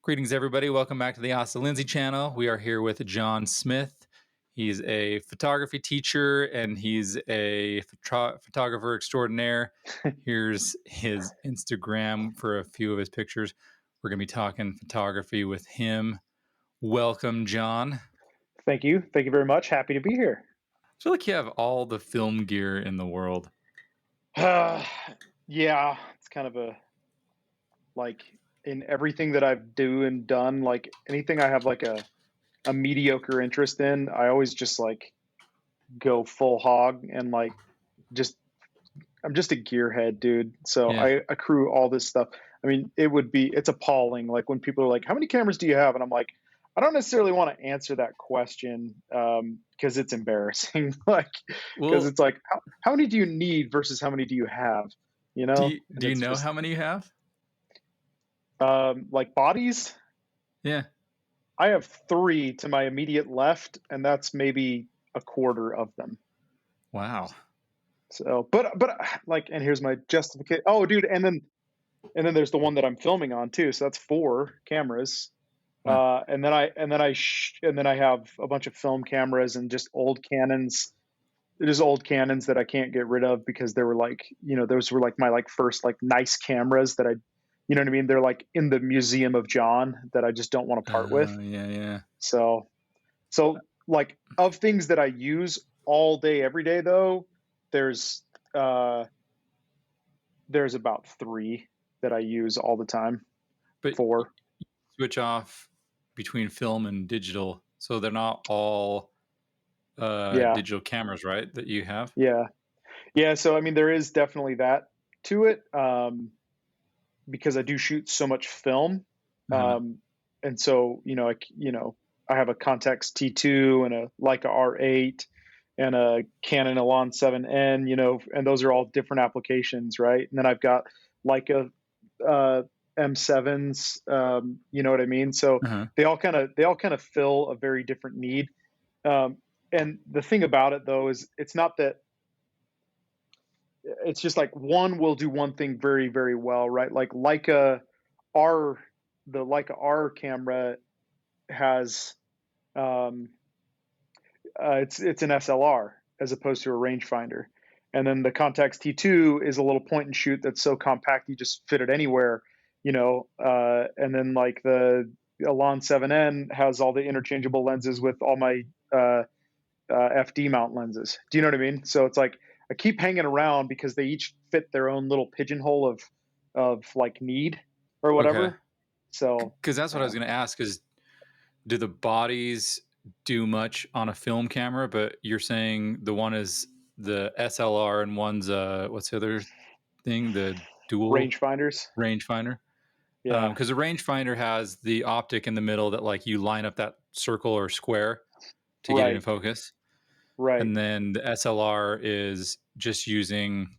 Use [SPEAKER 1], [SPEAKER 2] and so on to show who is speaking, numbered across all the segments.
[SPEAKER 1] Greetings, everybody. Welcome back to the Asa Lindsay channel. We are here with John Smith. He's a photography teacher and he's a photographer extraordinaire. Here's his Instagram for a few of his pictures. We're going to be talking photography with him. Welcome, John.
[SPEAKER 2] Thank you. Thank you very much. Happy to be here.
[SPEAKER 1] I feel like you have all the film gear in the world.
[SPEAKER 2] Yeah, it's kind of like in everything that I've do and done, like anything I have like a mediocre interest in, I always just like go full hog and like just I'm just a gearhead, dude. So
[SPEAKER 1] Yeah.
[SPEAKER 2] I accrue all this stuff. I mean, it's appalling. Like when people are like, "How many cameras do you have?" And I'm like, I don't necessarily want to answer that question because it's embarrassing. Like, because
[SPEAKER 1] Well,
[SPEAKER 2] it's like, how many do you need versus how many do you have? You
[SPEAKER 1] do
[SPEAKER 2] know,
[SPEAKER 1] you,
[SPEAKER 2] and
[SPEAKER 1] do you
[SPEAKER 2] it's
[SPEAKER 1] know
[SPEAKER 2] just
[SPEAKER 1] how many you have?
[SPEAKER 2] like bodies.
[SPEAKER 1] Yeah.
[SPEAKER 2] I have three to my immediate left, and that's maybe a quarter of them.
[SPEAKER 1] Wow.
[SPEAKER 2] So, but like, and here's my justification. Oh, dude, and then there's the one that I'm filming on too. So that's four cameras.
[SPEAKER 1] Wow.
[SPEAKER 2] And then I have a bunch of film cameras and just old Canons. There's old Canons that I can't get rid of because they were like, those were like my like first like nice cameras that you know what I mean? They're like in the Museum of John that I just don't want to part with.
[SPEAKER 1] Yeah.
[SPEAKER 2] So, so like of things that I use all day, every day though, there's, uh, there's about three that I use all the time.
[SPEAKER 1] But
[SPEAKER 2] Four.
[SPEAKER 1] switch off between film and digital, so they're not all
[SPEAKER 2] Yeah.
[SPEAKER 1] digital cameras, right? That you have.
[SPEAKER 2] Yeah. Yeah. So, I mean, there is definitely that to it. Because I do shoot so much film.
[SPEAKER 1] Uh-huh.
[SPEAKER 2] And so, I have a Context T2 and a Leica R8 and a Canon Elan 7N, and those are all different applications, right? And then I've got Leica M7s, you know what I mean? So
[SPEAKER 1] Uh-huh.
[SPEAKER 2] they all kind of fill a very different need. Um, and the thing about it though is it's not that it's just like one will do one thing very, very well, right? Like R, the Leica R camera has um, it's an SLR as opposed to a rangefinder, and then the Contax T2 is a little point and shoot that's so compact you just fit it anywhere, and then like the Elan 7N has all the interchangeable lenses with all my FD mount lenses. Do you know what I mean? So it's like I keep hanging around because they each fit their own little pigeonhole of like need or
[SPEAKER 1] Okay.
[SPEAKER 2] whatever. So
[SPEAKER 1] Because that's what I
[SPEAKER 2] yeah.
[SPEAKER 1] was going to ask: is do the bodies do much on a film camera? But you're saying the one is the SLR and one's what's the other thing? The dual
[SPEAKER 2] Rangefinders.
[SPEAKER 1] rangefinder.
[SPEAKER 2] Yeah.
[SPEAKER 1] Because the rangefinder has the optic in the middle that like you line up that circle or square to get it in
[SPEAKER 2] Right.
[SPEAKER 1] focus.
[SPEAKER 2] Right.
[SPEAKER 1] And then the SLR is just using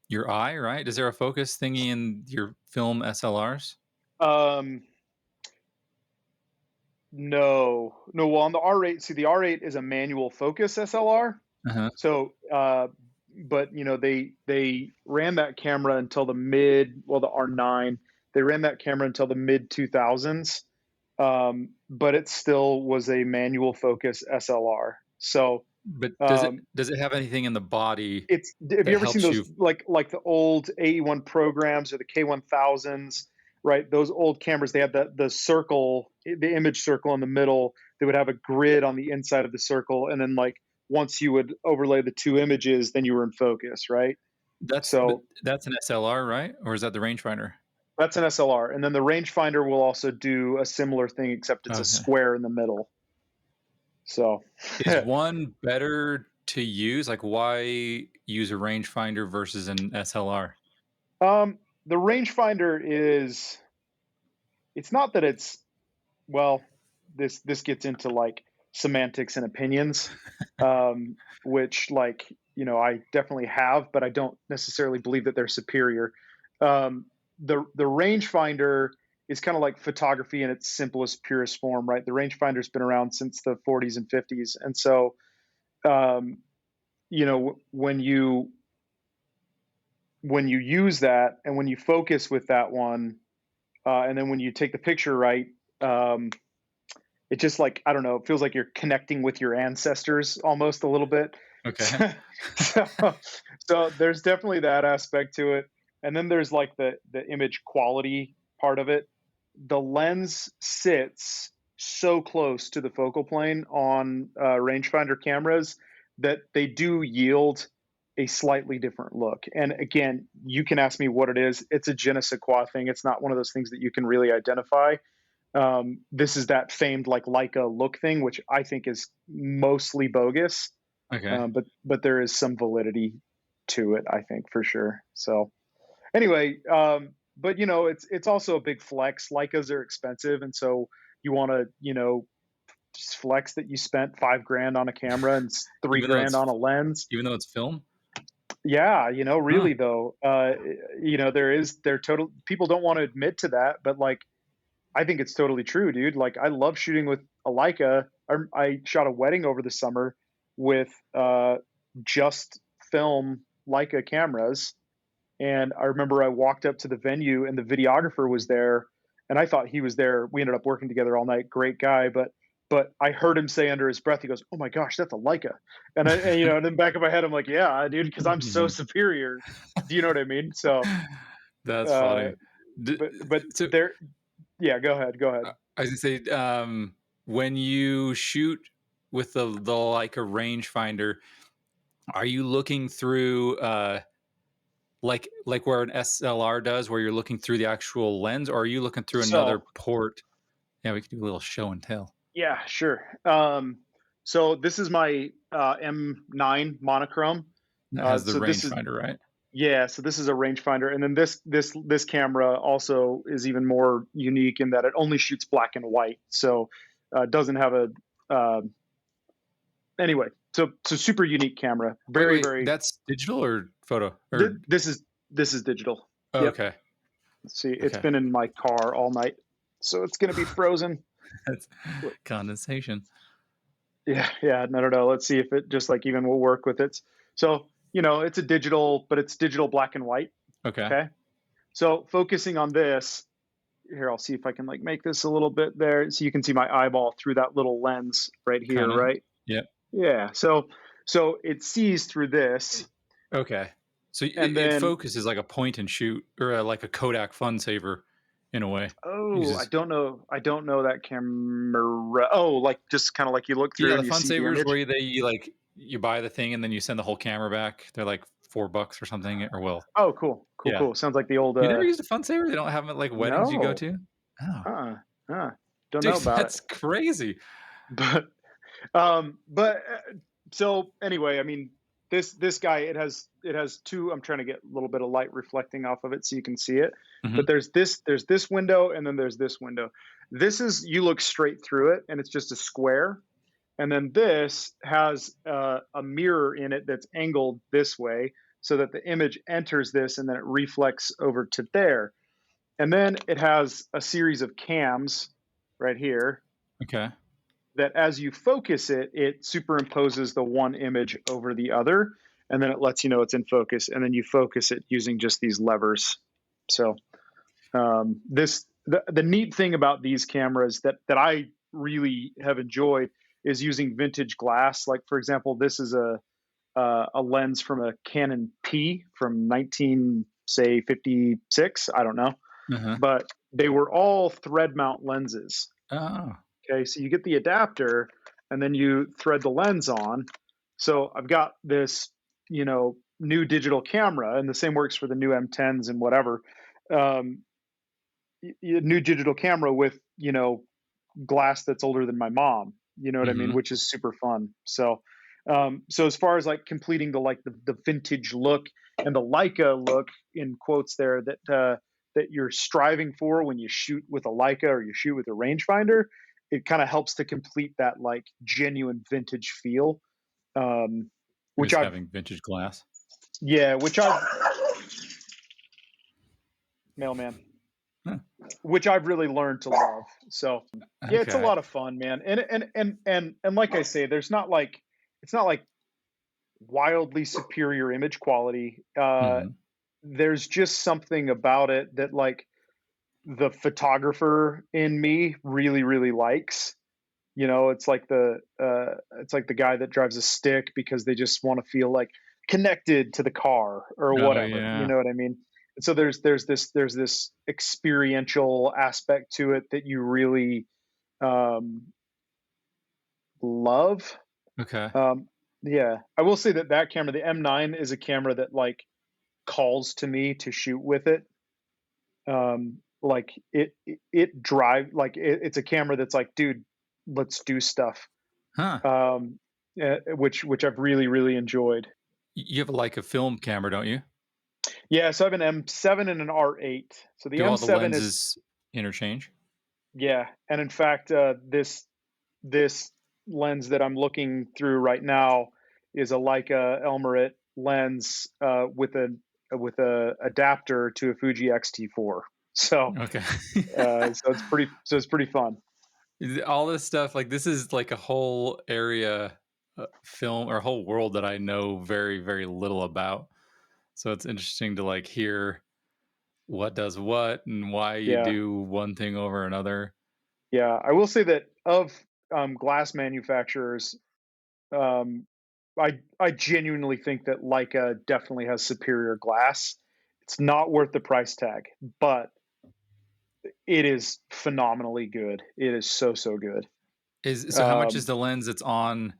[SPEAKER 1] your eye, right? Is there a focus thingy in your film SLRs?
[SPEAKER 2] Um, no. Well, on the R8, see, the R8 is a manual focus SLR.
[SPEAKER 1] Uh-huh.
[SPEAKER 2] So, but they ran that camera until the R9. They ran that camera until the mid 2000s, but it still was a manual focus SLR. So
[SPEAKER 1] But
[SPEAKER 2] um,
[SPEAKER 1] does it have anything in the body
[SPEAKER 2] it's have you
[SPEAKER 1] that
[SPEAKER 2] ever seen
[SPEAKER 1] helps
[SPEAKER 2] those
[SPEAKER 1] you?
[SPEAKER 2] like the old AE1 programs or the K1000s, right? Those old cameras, they have the circle, the image circle in the middle. They would have a grid on the inside of the circle, and then like once you would overlay the two images, then you were in focus, right?
[SPEAKER 1] But
[SPEAKER 2] So
[SPEAKER 1] that's an SLR, right? Or is that the rangefinder?
[SPEAKER 2] that's an SLR, and then the rangefinder will also do a similar thing, except it's a
[SPEAKER 1] Okay.
[SPEAKER 2] square in the middle. So
[SPEAKER 1] Is one better to use? Like, why use a rangefinder versus an SLR?
[SPEAKER 2] the rangefinder is it's not that it's well, this gets into like semantics and opinions, which like I definitely have, but I don't necessarily believe that they're superior. The rangefinder is kind of like photography in its simplest, purest form, right? The rangefinder's been around since the 40s and 50s, and so um, when you use that and when you focus with that one, and then when you take the picture right, um, it just like, I don't know, it feels like you're connecting with your ancestors almost a little bit.
[SPEAKER 1] Okay.
[SPEAKER 2] So, so, so there's definitely that aspect to it. And then there's like the image quality part of it. The lens sits so close to the focal plane on rangefinder cameras that they do yield a slightly different look. And again, you can ask me what it is. It's a je ne sais quoi thing. It's not one of those things that you can really identify. This is that famed like Leica look thing, which I think is mostly bogus,
[SPEAKER 1] Okay.
[SPEAKER 2] but there is some validity to it, I think for sure. So anyway, but it's also a big flex. Leicas are expensive, and so you want to just flex that you spent 5 grand on a camera and three
[SPEAKER 1] Even though
[SPEAKER 2] grand
[SPEAKER 1] it's
[SPEAKER 2] on a lens.
[SPEAKER 1] even though it's film?
[SPEAKER 2] Yeah,
[SPEAKER 1] Huh.
[SPEAKER 2] really though, there total people don't want to admit to that, but like I think it's totally true, dude. Like, I love shooting with a Leica. I shot a wedding over the summer with just film Leica cameras, and I remember I walked up to the venue, and the videographer was there, and I thought he was there. We ended up working together all night. Great guy, but I heard him say under his breath, he goes, "Oh my gosh, that's a Leica," and in the back of my head, I'm like, "Yeah, dude, because I'm so superior." Do you know what I mean? So,
[SPEAKER 1] That's
[SPEAKER 2] uh,
[SPEAKER 1] funny. D
[SPEAKER 2] but
[SPEAKER 1] so,
[SPEAKER 2] there, yeah. Go ahead. Go ahead.
[SPEAKER 1] I was gonna say, when you shoot with the like a rangefinder, are you looking through, like where an SLR does, where you're looking through the actual lens, or are you looking through another
[SPEAKER 2] So
[SPEAKER 1] port? Yeah, we could do a little show and tell.
[SPEAKER 2] yeah, sure. So this is my M9 monochrome.
[SPEAKER 1] That has the
[SPEAKER 2] So this is
[SPEAKER 1] rangefinder, right?
[SPEAKER 2] Yeah. So this is a rangefinder, and then this camera also is even more unique in that it only shoots black and white. So it doesn't have a uh, anyway. So super unique camera.
[SPEAKER 1] Wait,
[SPEAKER 2] Very
[SPEAKER 1] wait,
[SPEAKER 2] very.
[SPEAKER 1] that's digital or photo? Or
[SPEAKER 2] This is digital.
[SPEAKER 1] oh,
[SPEAKER 2] Yep.
[SPEAKER 1] okay,
[SPEAKER 2] See, it's
[SPEAKER 1] okay,
[SPEAKER 2] been in my car all night, so it's gonna be frozen.
[SPEAKER 1] that's condensation.
[SPEAKER 2] Yeah, yeah, no. Let's see if it just like even will work with it. So, it's a digital, but it's digital black and white.
[SPEAKER 1] Okay,
[SPEAKER 2] Okay. So focusing on this, here, I'll see if I can like make this a little bit there. So you can see my eyeball through that little lens right here,
[SPEAKER 1] kind of.
[SPEAKER 2] right?
[SPEAKER 1] Yep.
[SPEAKER 2] Yeah. So it sees through this.
[SPEAKER 1] Okay. So
[SPEAKER 2] And
[SPEAKER 1] it
[SPEAKER 2] then,
[SPEAKER 1] focuses like a point and shoot, or like a Kodak fun saver, in a way.
[SPEAKER 2] oh, I
[SPEAKER 1] Uses
[SPEAKER 2] don't know. I don't know that camera. Oh, like just kind of like you look through
[SPEAKER 1] yeah,
[SPEAKER 2] and
[SPEAKER 1] the
[SPEAKER 2] you
[SPEAKER 1] fun
[SPEAKER 2] see the
[SPEAKER 1] savers
[SPEAKER 2] image.
[SPEAKER 1] where you like you buy the thing and then you send the whole camera back. They're like $4 or something. Or well,
[SPEAKER 2] Oh, cool. Cool,
[SPEAKER 1] yeah.
[SPEAKER 2] cool. Sounds like the old
[SPEAKER 1] You never used a fun saver? They don't have them at like weddings you go
[SPEAKER 2] no.
[SPEAKER 1] to? Oh,
[SPEAKER 2] Uh, don't know
[SPEAKER 1] dude,
[SPEAKER 2] about it.
[SPEAKER 1] that's crazy.
[SPEAKER 2] But so anyway, I mean, this guy, it has two. I'm trying to get a little bit of light reflecting off of it so you can see it.
[SPEAKER 1] Hmm.
[SPEAKER 2] But there's this window, and then there's this window. This is, you look straight through it, and it's just a square. And then this has a mirror in it that's angled this way, so that the image enters this, and then it reflects over to there. And then it has a series of cams right here
[SPEAKER 1] Okay.
[SPEAKER 2] that as you focus it, it superimposes the one image over the other, and then it lets you know it's in focus, and then you focus it using just these levers. So the neat thing about these cameras that I really have enjoyed is using vintage glass. Like for example, this is a lens from a Canon P from 19 say 56. I don't know,
[SPEAKER 1] Uh-huh.
[SPEAKER 2] but they were all thread mount lenses.
[SPEAKER 1] Oh,
[SPEAKER 2] Okay, so you get the adapter and then you thread the lens on. So I've got this, new digital camera, and the same works for the new M10s and whatever. Um, New digital camera with, glass that's older than my mom. You know what I mean?
[SPEAKER 1] mm-hmm.
[SPEAKER 2] Which is super fun. So as far as like completing the vintage look and the Leica look in quotes there that you're striving for when you shoot with a Leica or you shoot with a rangefinder, it kind of helps to complete that like genuine vintage feel. Um, which
[SPEAKER 1] Just
[SPEAKER 2] I've
[SPEAKER 1] having vintage glass.
[SPEAKER 2] Yeah, which I've mailman,
[SPEAKER 1] Huh.
[SPEAKER 2] which I've really learned to love. So yeah, it's a
[SPEAKER 1] Okay.
[SPEAKER 2] lot of fun, man. And like I say, it's not like wildly superior image quality.
[SPEAKER 1] Hmm.
[SPEAKER 2] There's just something about it that like the photographer in me really, really likes. You know, it's like the guy that drives a stick because they just want to feel like connected to the car or
[SPEAKER 1] Oh
[SPEAKER 2] whatever. You
[SPEAKER 1] yeah.
[SPEAKER 2] know what I mean? And so there's this experiential aspect to it that you really um, love.
[SPEAKER 1] Okay.
[SPEAKER 2] Um, yeah, I will say that that camera, the M9, is a camera that like calls to me to shoot with it. Like it drive like it's a camera that's like, dude, let's do stuff.
[SPEAKER 1] Huh.
[SPEAKER 2] Which I've really really enjoyed.
[SPEAKER 1] You have like a film camera, don't you?
[SPEAKER 2] Yeah, so I have an M7 and an R8. So the
[SPEAKER 1] Do all the
[SPEAKER 2] M7 is,
[SPEAKER 1] lenses interchange?
[SPEAKER 2] yeah, and in fact, this lens that I'm looking through right now is a Leica Elmarit lens with a adapter to a Fuji X-T4. So
[SPEAKER 1] Okay.
[SPEAKER 2] so it's pretty fun.
[SPEAKER 1] All this stuff, like this is like a whole area, film or a whole world that I know very, very little about. So it's interesting to like hear what does what and why you
[SPEAKER 2] Yeah.
[SPEAKER 1] do one thing over another.
[SPEAKER 2] Yeah, I will say that of glass manufacturers, um, I genuinely think that Leica definitely has superior glass. It's not worth the price tag, but it is phenomenally good. It is so so good.
[SPEAKER 1] Is so how much is
[SPEAKER 2] Um,
[SPEAKER 1] the lens that's on,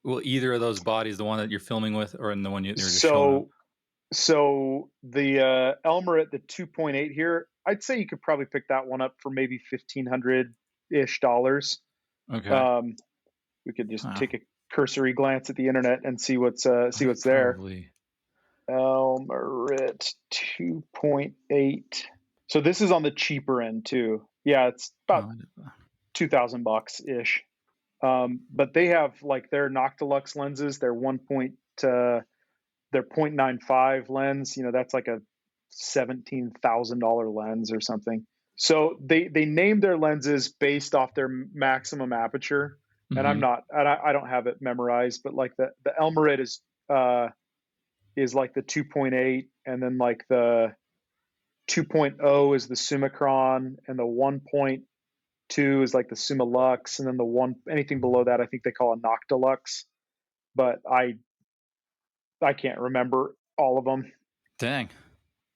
[SPEAKER 1] well, either of those bodies, the one that you're filming with or in the one you're just showing up?
[SPEAKER 2] so so the Elmer at the 2.8 here, I'd say you could probably pick that one up for maybe 1,500 ish dollars.
[SPEAKER 1] Okay.
[SPEAKER 2] Um, we could just
[SPEAKER 1] Huh.
[SPEAKER 2] take a cursory glance at the internet and see what's there.
[SPEAKER 1] Probably.
[SPEAKER 2] Elmerit 2.8. So this is on the cheaper end too. Yeah, it's about
[SPEAKER 1] Oh,
[SPEAKER 2] 2,000 bucks ish. But they have like their Noctilux lenses, their their 0.95 lens. You know, that's like a $17,000 lens or something. So they name their lenses based off their maximum aperture. And
[SPEAKER 1] mm-hmm.
[SPEAKER 2] I don't have it memorized, but like the Elmerit is like the 2.8, and then like the 2.0 is the Summicron, and the 1.2 is like the Summilux, and then the one anything below that I think they call a Noctilux, but I can't remember all of them.
[SPEAKER 1] Dang.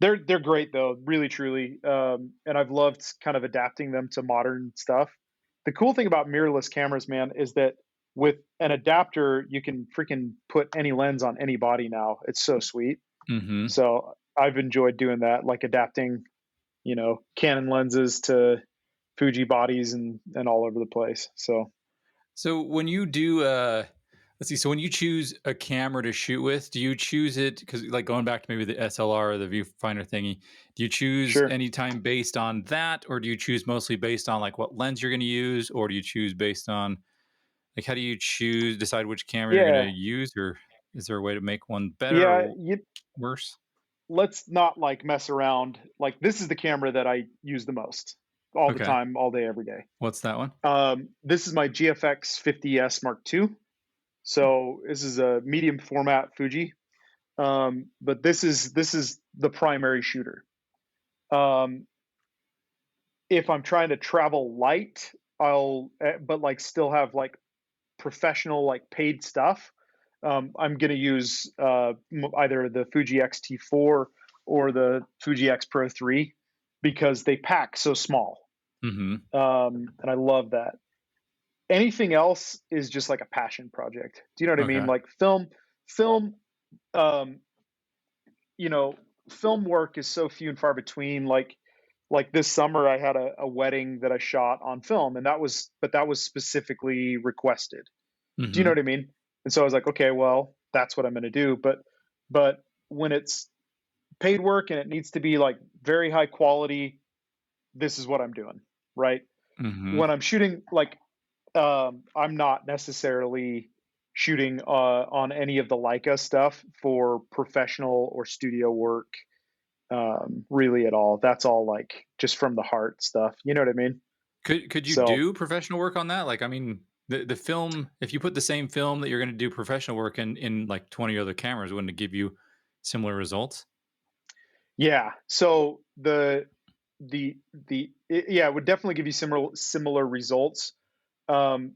[SPEAKER 2] They're great though, really truly, and I've loved kind of adapting them to modern stuff. The cool thing about mirrorless cameras, man, is that with an adapter you can freaking put any lens on any body now. It's so sweet.
[SPEAKER 1] Mm-hmm.
[SPEAKER 2] So I've enjoyed doing that, like adapting, you know, Canon lenses to Fuji bodies and all over the place. So
[SPEAKER 1] So when you do, let's see. So when you choose a camera to shoot with, do you choose it because, like, going back to maybe the SLR or the viewfinder thingy? Do you choose
[SPEAKER 2] sure,
[SPEAKER 1] any time based on that, or do you choose mostly based on like what lens you're going to use, or do you choose based on like how do you choose decide which camera you're going to
[SPEAKER 2] yeah,
[SPEAKER 1] use, or is there a way to make one better
[SPEAKER 2] yeah.
[SPEAKER 1] or worse?
[SPEAKER 2] Let's not like mess around. Like this is the camera that I use the most, all the
[SPEAKER 1] Okay,
[SPEAKER 2] time, all day, every day.
[SPEAKER 1] what's that one?
[SPEAKER 2] This is my GFX 50S Mark II. So this is a medium format Fuji, but this is the primary shooter. Um, if I'm trying to travel light, but like still have like professional, like paid stuff. I'm going to use either the Fuji X-T4 or the Fuji X Pro 3 because they pack so small.
[SPEAKER 1] Mm-hmm.
[SPEAKER 2] And I love that. Anything else is just like a passion project. Do you know what I mean?
[SPEAKER 1] Okay.
[SPEAKER 2] Like film, um, you know, film work is so few and far between. Like this summer, I had a wedding that I shot on film, and that was specifically requested. Do you know
[SPEAKER 1] Mm-hmm.
[SPEAKER 2] what I mean? And so I was like, okay, well, that's what I'm going to do. But when it's paid work and it needs to be like very high quality, this is what I'm doing, right?
[SPEAKER 1] Mm-hmm.
[SPEAKER 2] When I'm shooting, like, I'm not necessarily shooting on any of the Leica stuff for professional or studio work, really at all. That's all like just from the heart stuff. You know what I mean?
[SPEAKER 1] Could you
[SPEAKER 2] So
[SPEAKER 1] do professional work on that? Like, I mean, the film, if you put the same film that you're going to do professional work in like 20 other cameras, wouldn't it give you similar results?
[SPEAKER 2] yeah, so yeah, it would definitely give you similar results. Um,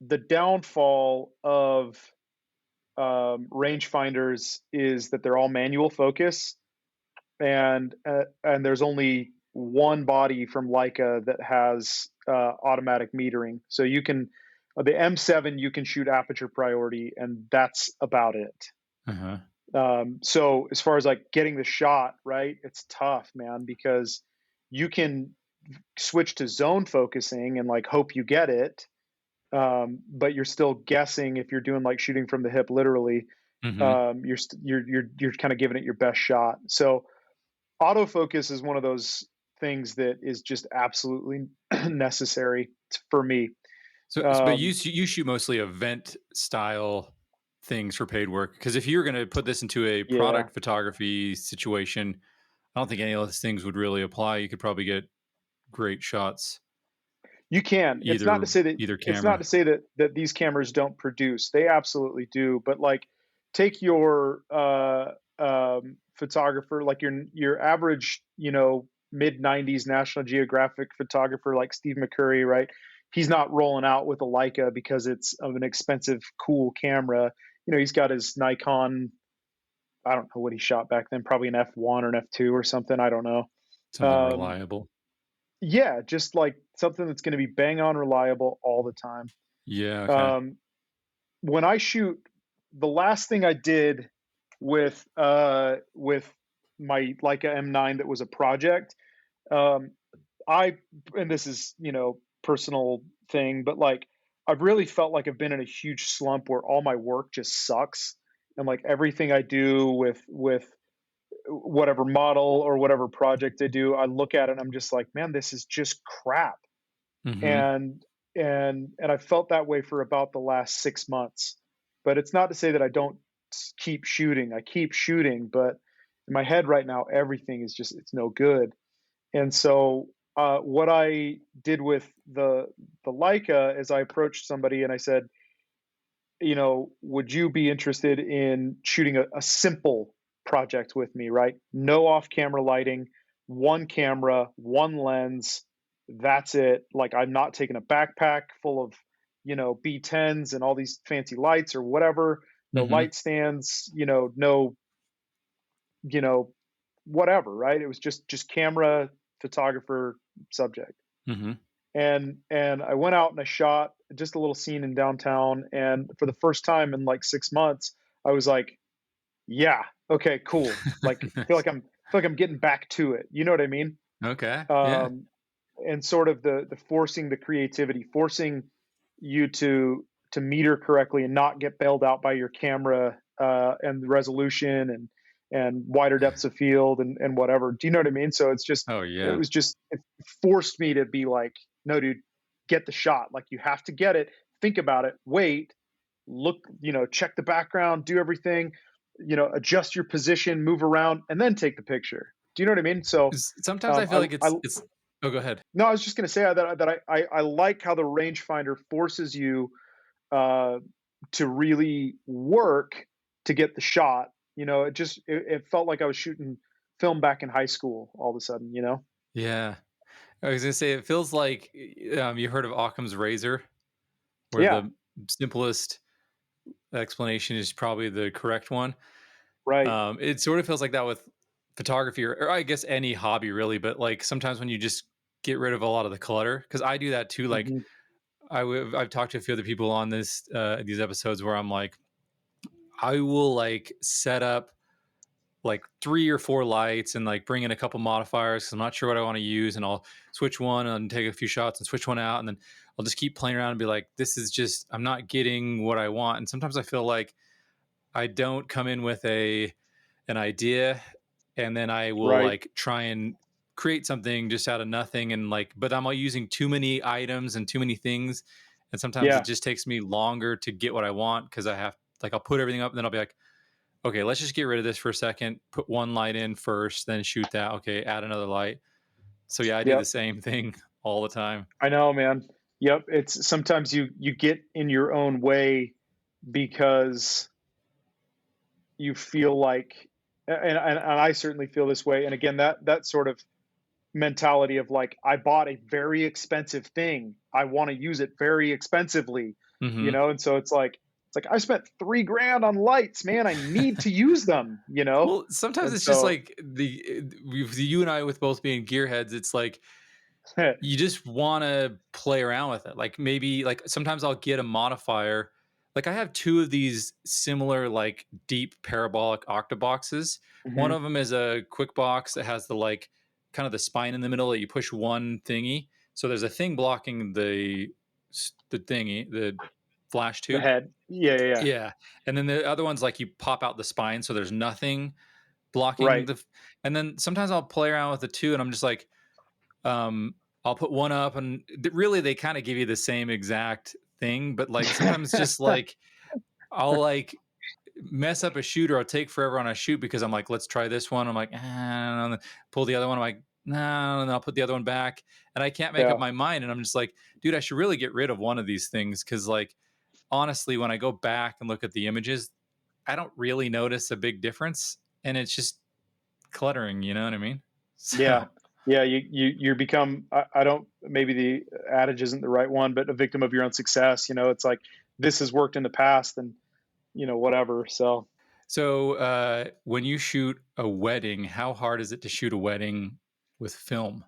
[SPEAKER 2] the downfall of rangefinders is that they're all manual focus, and there's only one body from Leica that has automatic metering. So you can the M7 you can shoot aperture priority, and that's about it.
[SPEAKER 1] Uh-huh.
[SPEAKER 2] So as far as like getting the shot right, it's tough, man, because you can switch to zone focusing and like hope you get it, but you're still guessing if you're doing like shooting from the hip, literally.
[SPEAKER 1] Mm-hmm.
[SPEAKER 2] You're kind of giving it your best shot. So autofocus is one of those things that is just absolutely necessary for me.
[SPEAKER 1] But
[SPEAKER 2] Um,
[SPEAKER 1] you shoot mostly event style things for paid work, because if you're going to put this into a
[SPEAKER 2] yeah,
[SPEAKER 1] product photography situation, I don't think any of those things would really apply. You could probably get great shots
[SPEAKER 2] you can. It's not to
[SPEAKER 1] either
[SPEAKER 2] say that
[SPEAKER 1] camera.
[SPEAKER 2] these cameras don't produce. They absolutely do. But like, take your photographer, like your average, mid '90s National Geographic photographer, like Steve McCurry, right? He's not rolling out with a Leica because it's of an expensive, cool camera. He's got his Nikon. I don't know what he shot back then, probably an F1 or an F2 or something. I don't know.
[SPEAKER 1] Something
[SPEAKER 2] Um,
[SPEAKER 1] reliable.
[SPEAKER 2] yeah, just like something that's going to be bang on reliable all the time.
[SPEAKER 1] Yeah. Okay.
[SPEAKER 2] Um, when I shoot, the last thing I did with my Leica M9 that was a project, um, I and this is personal thing, but like I've really felt like I've been in a huge slump where all my work just sucks, and like everything I do with whatever model or whatever project I do, I look at it and I'm just like, man, this is just crap.
[SPEAKER 1] Mm-hmm.
[SPEAKER 2] And I felt that way for about the last 6 months. But it's not to say that I don't keep shooting. I keep shooting, but in my head right now, everything is just it's no good. And so what I did with the Leica is I approached somebody and I said, would you be interested in shooting a simple project with me, right? No off camera lighting, one camera, one lens. That's it. Like, I'm not taking a backpack full of, B10s and all these fancy lights or whatever. No
[SPEAKER 1] Mm-hmm.
[SPEAKER 2] light stands, no, you know, whatever, right? It was just camera, photographer, subject.
[SPEAKER 1] Mm-hmm.
[SPEAKER 2] And I went out and I shot just a little scene in downtown, and for the first time in like 6 months, I was like, "Yeah, okay, cool." Like,
[SPEAKER 1] Nice.
[SPEAKER 2] feel like I'm getting back to it, you know what I mean?
[SPEAKER 1] Okay. Yeah.
[SPEAKER 2] Um, and sort of the forcing the creativity, forcing you to meter correctly and not get bailed out by your camera, and the resolution and wider depths of field and whatever. Do you know what I mean? So
[SPEAKER 1] Oh yeah.
[SPEAKER 2] it forced me to be like, no, dude, get the shot. Like, you have to get it. Think about it. Wait, look, check the background, do everything, adjust your position, move around, and then take the picture. Do you know what I mean? So,
[SPEAKER 1] Sometimes I feel like
[SPEAKER 2] I
[SPEAKER 1] it's. Oh, go ahead.
[SPEAKER 2] no, I was just going to say that I like how the rangefinder forces you uh, to really work to get the shot. It felt like I was shooting film back in high school all of a sudden.
[SPEAKER 1] Yeah. I was gonna say it feels like you heard of Occam's razor, where
[SPEAKER 2] Yeah,
[SPEAKER 1] the simplest explanation is probably the correct one.
[SPEAKER 2] right.
[SPEAKER 1] It sort of feels like that with photography, or I guess any hobby, really. But like sometimes when you just get rid of a lot of the clutter, because I do that too. Like
[SPEAKER 2] Hmm.
[SPEAKER 1] I've talked to a few other people on these episodes where I'm like, I will like set up like 3 or 4 lights and like bring in a couple modifiers because I'm not sure what I want to use, and I'll switch one and take a few shots and switch one out, and then I'll just keep playing around and be like, this is just I'm not getting what I want. And sometimes I feel like I don't come in with a an idea, and then I will
[SPEAKER 2] Right.
[SPEAKER 1] like try and create something just out of nothing, and like but I'm all using too many items and too many things, and sometimes it
[SPEAKER 2] Yeah.
[SPEAKER 1] just takes me longer to get what I want because I have like I'll put everything up and then I'll be like, okay, let's just get rid of this for a second, put one light in first, then shoot that. Okay, add another light. So yeah, I do the
[SPEAKER 2] Yep.
[SPEAKER 1] same thing all the time.
[SPEAKER 2] I know, man. Yep. It's sometimes you get in your own way because you feel like, and I certainly feel this way. And again, that sort of mentality of like, I bought a very expensive thing. I want to use it very expensively,
[SPEAKER 1] Hmm.
[SPEAKER 2] and so it's like I spent 3 grand on lights, man. I need to use them,
[SPEAKER 1] Well, sometimes
[SPEAKER 2] and
[SPEAKER 1] it's just
[SPEAKER 2] so
[SPEAKER 1] like you and I with both being gearheads. It's like you just want to play around with it. Like maybe like sometimes I'll get a modifier. Like I have two of these similar like deep parabolic octaboxes. One
[SPEAKER 2] hmm
[SPEAKER 1] of them is a quick box that has the like kind of the spine in the middle that you push one thingy. So there's a thing blocking the thingy, the flash
[SPEAKER 2] the
[SPEAKER 1] tube.
[SPEAKER 2] head, yeah, yeah, yeah.
[SPEAKER 1] Yeah. And then the other one's like you pop out the spine so there's nothing blocking
[SPEAKER 2] Right.
[SPEAKER 1] the and then sometimes I'll play around with the two and I'm just like um, I'll put one up, and really they kind of give you the same exact thing, but like sometimes just like I'll like mess up a shoot or I'll take forever on a shoot because I'm like, let's try this one. I'm like, ah, pull the other one. I'm like, no, and I'll put the other one back, and I can't make up
[SPEAKER 2] Yeah,
[SPEAKER 1] my mind. And I'm just like, dude, I should really get rid of one of these things because like honestly, when I go back and look at the images, I don't really notice a big difference, and it's just cluttering. You know what I mean?
[SPEAKER 2] yeah,
[SPEAKER 1] So.
[SPEAKER 2] yeah. You become. I don't. Maybe the adage isn't the right one, but a victim of your own success. It's like this has worked in the past, and whatever. So
[SPEAKER 1] So, when you shoot a wedding, how hard is it to shoot a wedding with film?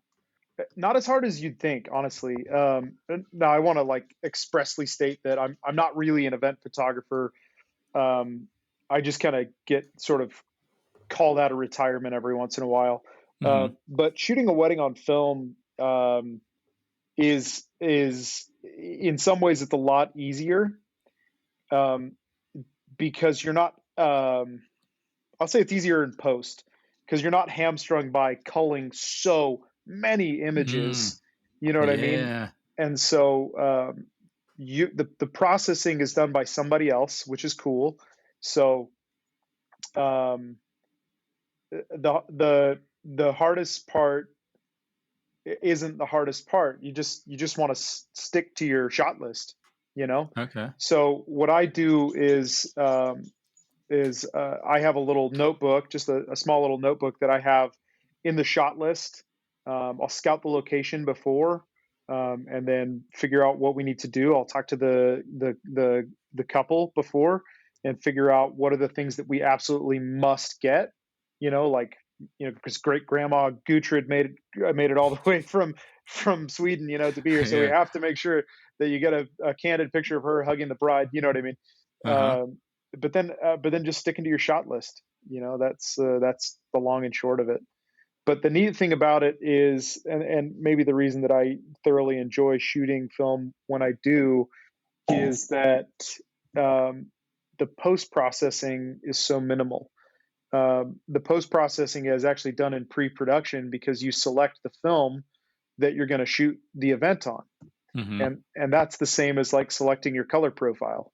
[SPEAKER 2] not as hard as you'd think, honestly. Now I want to like expressly state that I'm not really an event photographer. Um, I just kind of get sort of called out of retirement every once in a while.
[SPEAKER 1] Hmm.
[SPEAKER 2] But shooting a wedding on film is in some ways it's a lot easier, um, because you're not. I'll say it's easier in post because you're not hamstrung by culling so many
[SPEAKER 1] Mm,
[SPEAKER 2] images. You know what I mean?
[SPEAKER 1] yeah.
[SPEAKER 2] And so the processing is done by somebody else, which is cool. So um, the hardest part isn't the hardest part. You just want to stick to your shot list. You know.
[SPEAKER 1] Okay.
[SPEAKER 2] So what I do is I have a little notebook, just a small little notebook that I have in the shot list. I'll scout the location before, and then figure out what we need to do. I'll talk to the couple before and figure out what are the things that we absolutely must get. Like because great grandma Gutrid made it all the way from Sweden, to be here, so we
[SPEAKER 1] Yeah.
[SPEAKER 2] have to make sure that you get a candid picture of her hugging the bride. You know what I mean?
[SPEAKER 1] Uh-huh.
[SPEAKER 2] But then just sticking to your shot list. That's the long and short of it. But the neat thing about it is, and maybe the reason that I thoroughly enjoy shooting film when I do, is that um, the post processing is so minimal. The post processing is actually done in pre production because you select the film that you're going to shoot the event on,
[SPEAKER 1] Mhm.
[SPEAKER 2] and that's the same as like selecting your color profile.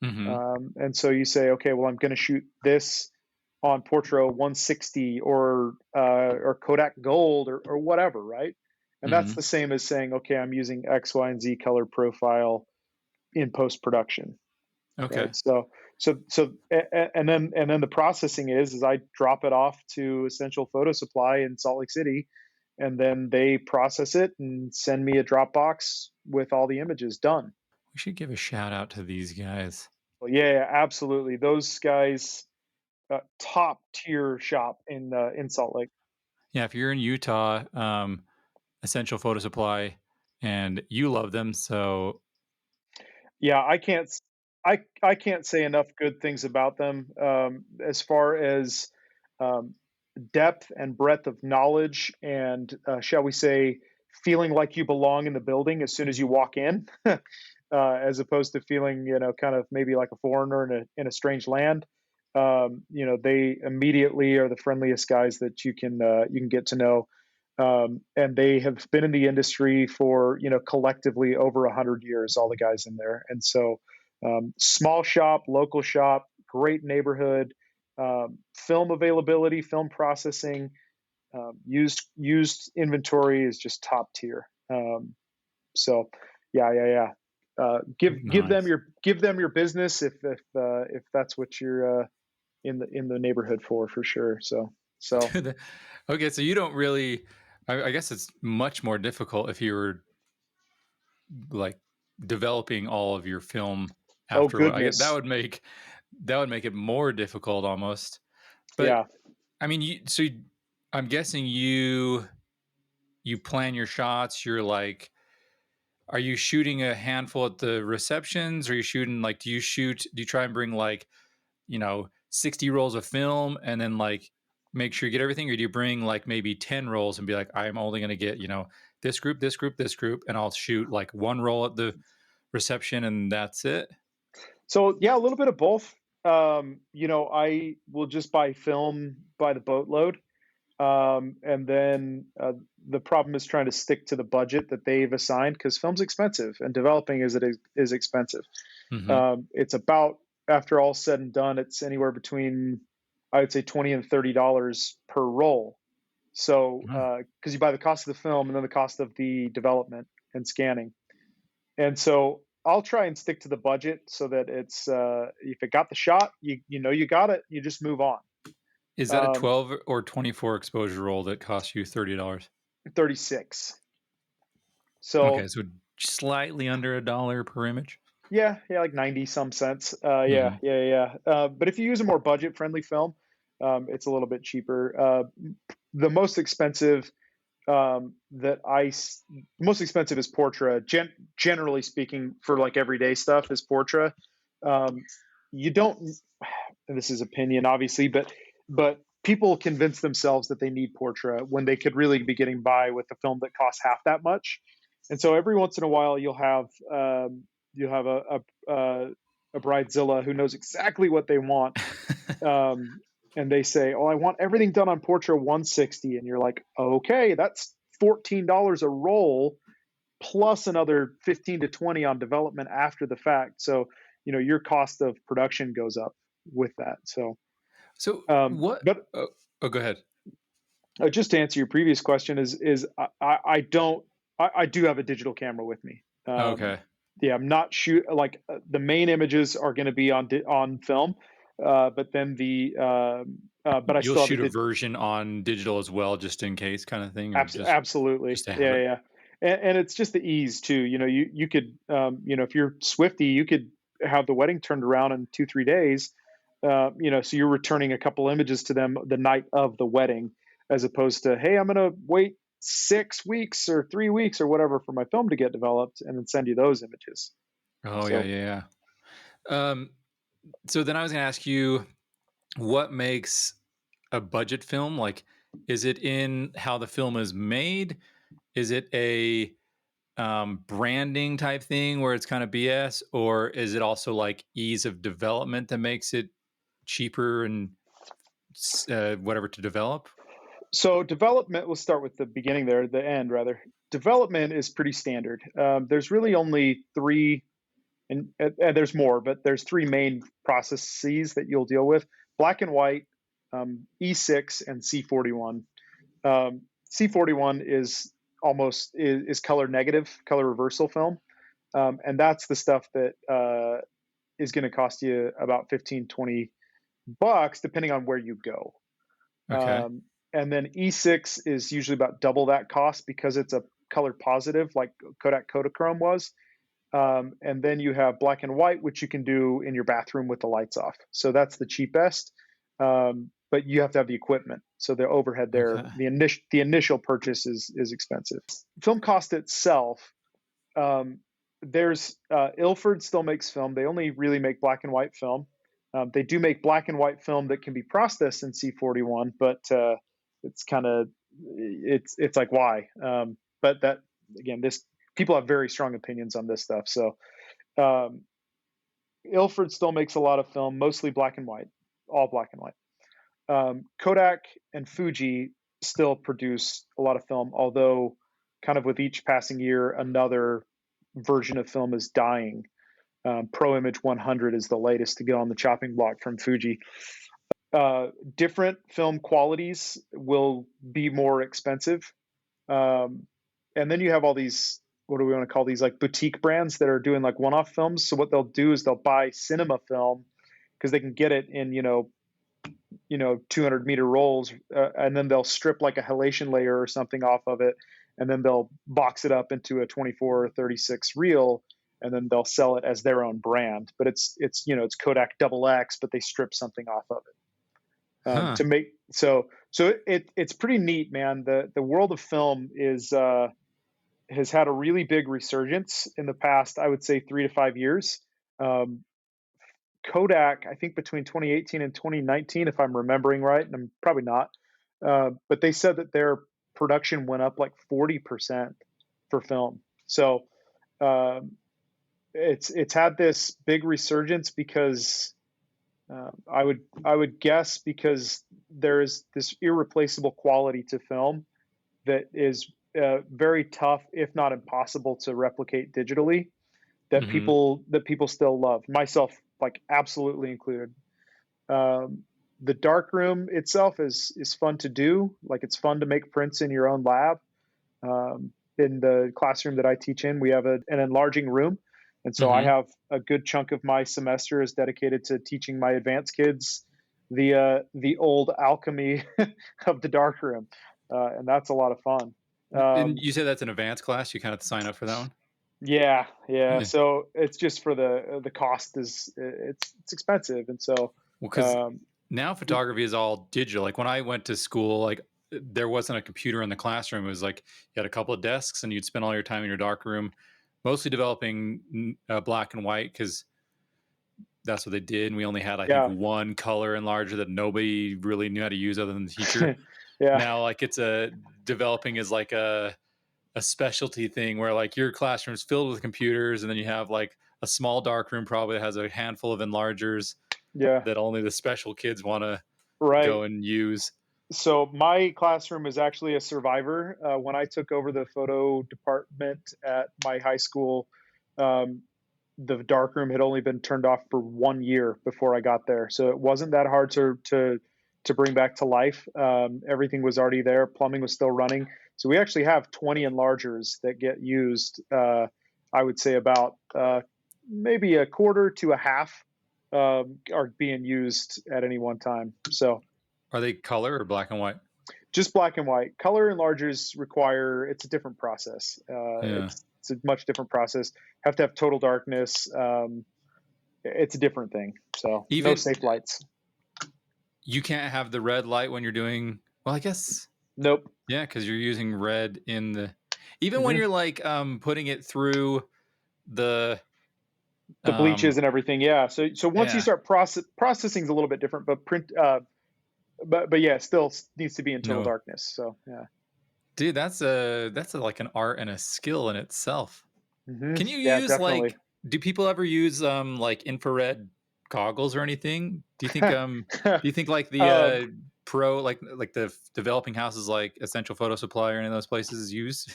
[SPEAKER 1] Mhm.
[SPEAKER 2] And so you say, okay, well, I'm going to shoot this on Portrait 160 or Kodak Gold or whatever, right? And that's the
[SPEAKER 1] Mhm.
[SPEAKER 2] same as saying, okay, I'm using X, Y, and Z color profile in post production, right?
[SPEAKER 1] Okay.
[SPEAKER 2] And then the processing is I drop it off to Essential Photo Supply in Salt Lake City, and then they process it and send me a Dropbox with all the images done.
[SPEAKER 1] We should give a shout out to these guys.
[SPEAKER 2] Well, yeah, absolutely. Those guys, top tier shop in Salt Lake.
[SPEAKER 1] Yeah, if you're in Utah, Essential Photo Supply, and you love them, so
[SPEAKER 2] Yeah, I can't say enough good things about them, as far as um, depth and breadth of knowledge, and shall we say, feeling like you belong in the building as soon as you walk in, as opposed to feeling kind of maybe like a foreigner in a strange land. They immediately are the friendliest guys that you can get to know, and they have been in the industry for collectively over 100 years. All the guys in there, and so small shop, local shop, great neighborhood, film availability, film processing, used inventory is just top tier. So, yeah, yeah, yeah.
[SPEAKER 1] nice.
[SPEAKER 2] Give them your business if that's what you're in the neighborhood for sure. So
[SPEAKER 1] Okay, so you don't really. I guess it's much more difficult if you were like developing all of your film
[SPEAKER 2] Oh
[SPEAKER 1] afterward. I get
[SPEAKER 2] goodness.
[SPEAKER 1] that would make it more difficult almost. But
[SPEAKER 2] Yeah.
[SPEAKER 1] I mean, I'm guessing you plan your shots. You're like, are you shooting a handful at the receptions? Or are you shooting like, do you try and bring like, 60 rolls of film and then like make sure you get everything? Or do you bring like maybe 10 rolls and be like, I'm only going to get, this group, this group, this group, and I'll shoot like one roll at the reception and that's it?
[SPEAKER 2] So yeah, a little bit of both. I will just buy film by the boatload. And then the problem is trying to stick to the budget that they've assigned because film's expensive and developing is expensive.
[SPEAKER 1] Hmm.
[SPEAKER 2] It's about, after all said and done, it's anywhere between, I would say, $20 and $30 per roll. So because you buy the cost of the film and then the cost of the development and scanning. And so I'll try and stick to the budget so that it's if it got the shot, you know you got it. You just move on.
[SPEAKER 1] Is that a
[SPEAKER 2] Um,
[SPEAKER 1] 12 or 24 exposure roll that costs you $30?
[SPEAKER 2] 36.
[SPEAKER 1] Okay,
[SPEAKER 2] So
[SPEAKER 1] so slightly under $1 per image.
[SPEAKER 2] yeah, yeah, like 90 some cents. Yeah,
[SPEAKER 1] Hmm.
[SPEAKER 2] yeah, yeah. But if you use a more budget friendly film, it's a little bit cheaper. The most expensive that most expensive is Portra. Generally speaking, for like everyday stuff, is Portra. Um, you don't, and this is opinion, obviously, but people convince themselves that they need Portra when they could really be getting by with a film that costs half that much. And so every once in a while, you'll have a bridezilla who knows exactly what they want, um, and they say, "Oh, I want everything done on Portra 160," and you're like, "Okay, that's $14 a roll plus another 15 to 20 on development after the fact." So your cost of production goes up with that. So,
[SPEAKER 1] So what?
[SPEAKER 2] but
[SPEAKER 1] Oh, go ahead.
[SPEAKER 2] just to answer your previous question, is I don't I do have a digital camera with me.
[SPEAKER 1] Okay.
[SPEAKER 2] Yeah, I'm not shoot like the main images are going to be on film, but then but I
[SPEAKER 1] You'll
[SPEAKER 2] still have
[SPEAKER 1] shoot a version on digital as well, just in case, kind of thing, or
[SPEAKER 2] Absolutely.
[SPEAKER 1] just to have
[SPEAKER 2] Yeah,
[SPEAKER 1] it.
[SPEAKER 2] yeah. Yeah. And it's just the ease too. You could, if you're Swifty, you could have the wedding turned around in 2, 3 days. So you're returning a couple images to them the night of the wedding, as opposed to, hey, I'm going to wait 6 weeks or 3 weeks or whatever for my film to get developed and then send you those images.
[SPEAKER 1] Oh yeah,
[SPEAKER 2] So
[SPEAKER 1] yeah, yeah. So then I was going to ask you, what makes a budget film? Like, is it in how the film is made? Is it a branding type thing where it's kind of BS, or is it also like ease of development that makes it cheaper and whatever to develop?
[SPEAKER 2] So development, we'll start with the beginning there, the end rather. Development is pretty standard. There's really only three, and there's more, but there's three main processes that you'll deal with: black and white, E6, and C41. C41 is is color negative, color reversal film, and that's the stuff that is going to cost you about 15-20 bucks depending on where you go.
[SPEAKER 1] Okay.
[SPEAKER 2] And then E6 is usually about double that cost because it's a color positive, like Kodak Kodachrome was. And then you have black and white, which you can do in your bathroom with the lights off. So that's the cheapest, but you have to have the equipment. So the overhead there,
[SPEAKER 1] Okay.
[SPEAKER 2] the initial purchase is expensive. Film cost itself, um, there's Ilford still makes film. They only really make black and white film. They do make black and white film that can be processed in C41, but it's kind of it's like why? But that again, this people have very strong opinions on this stuff. So um, Ilford still makes a lot of film, mostly black and white, all black and white. Kodak and Fuji still produce a lot of film, although kind of with each passing year, another version of film is dying. Pro Image 100 is the latest to get on the chopping block from Fuji. Different film qualities will be more expensive. Um, and then you have all these, what do we want to call these, like boutique brands that are doing like one-off films. So what they'll do is they'll buy cinema film because they can get it in 200-meter rolls, and then they'll strip like a halation layer or something off of it, and then they'll box it up into a 24 or 36 reel, and then they'll sell it as their own brand. But it's Kodak double X, but they strip something off of it
[SPEAKER 1] Huh.
[SPEAKER 2] to make it's pretty neat, man. The world of film has had a really big resurgence in the past, I would say 3 to 5 years. Um, Kodak, I think between 2018 and 2019, if I'm remembering right, and I'm probably not, but they said that their production went up like 40% for film. So um, it's had this big resurgence because I would guess because there is this irreplaceable quality to film that is very tough, if not impossible, to replicate digitally.
[SPEAKER 1] Hmm.
[SPEAKER 2] That people still love, myself like absolutely included. Um, the dark room itself is fun to do. Like it's fun to make prints in your own lab. In the classroom that I teach in, we have an enlarging room, and so I
[SPEAKER 1] Hmm.
[SPEAKER 2] have a good chunk of my semester is dedicated to teaching my advanced kids the old alchemy of the dark room, and that's a lot of fun.
[SPEAKER 1] And
[SPEAKER 2] Um,
[SPEAKER 1] you said that's an advanced class. You kind of have to sign up for that one.
[SPEAKER 2] yeah, yeah.
[SPEAKER 1] Yeah.
[SPEAKER 2] So it's just for the cost is it's expensive, and so
[SPEAKER 1] Well, because
[SPEAKER 2] um,
[SPEAKER 1] now photography is all digital. Like when I went to school, like there wasn't a computer in the classroom. It was like you had a couple of desks, and you'd spend all your time in your dark room, mostly developing black and white because that's what they did. And we only had, I think,
[SPEAKER 2] yeah,
[SPEAKER 1] one color enlarger that nobody really knew how to use other than the teacher.
[SPEAKER 2] yeah,
[SPEAKER 1] Now, like it's a developing is like a specialty thing where like your classroom's filled with computers, and then you have like a small dark room probably that has a handful of enlargers
[SPEAKER 2] yeah.
[SPEAKER 1] that only the special kids want to
[SPEAKER 2] Right.
[SPEAKER 1] go and use.
[SPEAKER 2] So my classroom is actually a survivor. When I took over the photo department at my high school, um, the darkroom had only been turned off for 1 year before I got there, so it wasn't that hard to bring back to life. Everything was already there. Plumbing was still running, so we actually have 20 enlargers that get used. I would say about maybe a quarter to a half are being used at any one time. So
[SPEAKER 1] Are they color or black and white?
[SPEAKER 2] just black and white. Color enlargers require it's a different process.
[SPEAKER 1] Yeah.
[SPEAKER 2] It's a much different process. Have to have total darkness. It's a different thing. So no
[SPEAKER 1] Even
[SPEAKER 2] safe lights.
[SPEAKER 1] you can't have the red light when you're doing, well, I guess,
[SPEAKER 2] Nope.
[SPEAKER 1] yeah, because you're using red in the, even when
[SPEAKER 2] Hmm.
[SPEAKER 1] you're like putting it through the
[SPEAKER 2] The
[SPEAKER 1] um
[SPEAKER 2] bleaches and everything. Yeah. So once you
[SPEAKER 1] yeah,
[SPEAKER 2] start processing is a little bit different, but but yeah, still needs to be in total
[SPEAKER 1] no,
[SPEAKER 2] darkness. So yeah.
[SPEAKER 1] dude, that's like an art and a skill in itself. Can you
[SPEAKER 2] Yeah,
[SPEAKER 1] use
[SPEAKER 2] definitely.
[SPEAKER 1] like, do people ever use like infrared goggles or anything? Do you think like the
[SPEAKER 2] um,
[SPEAKER 1] pro like the developing houses like Essential Photo Supply or any of those places use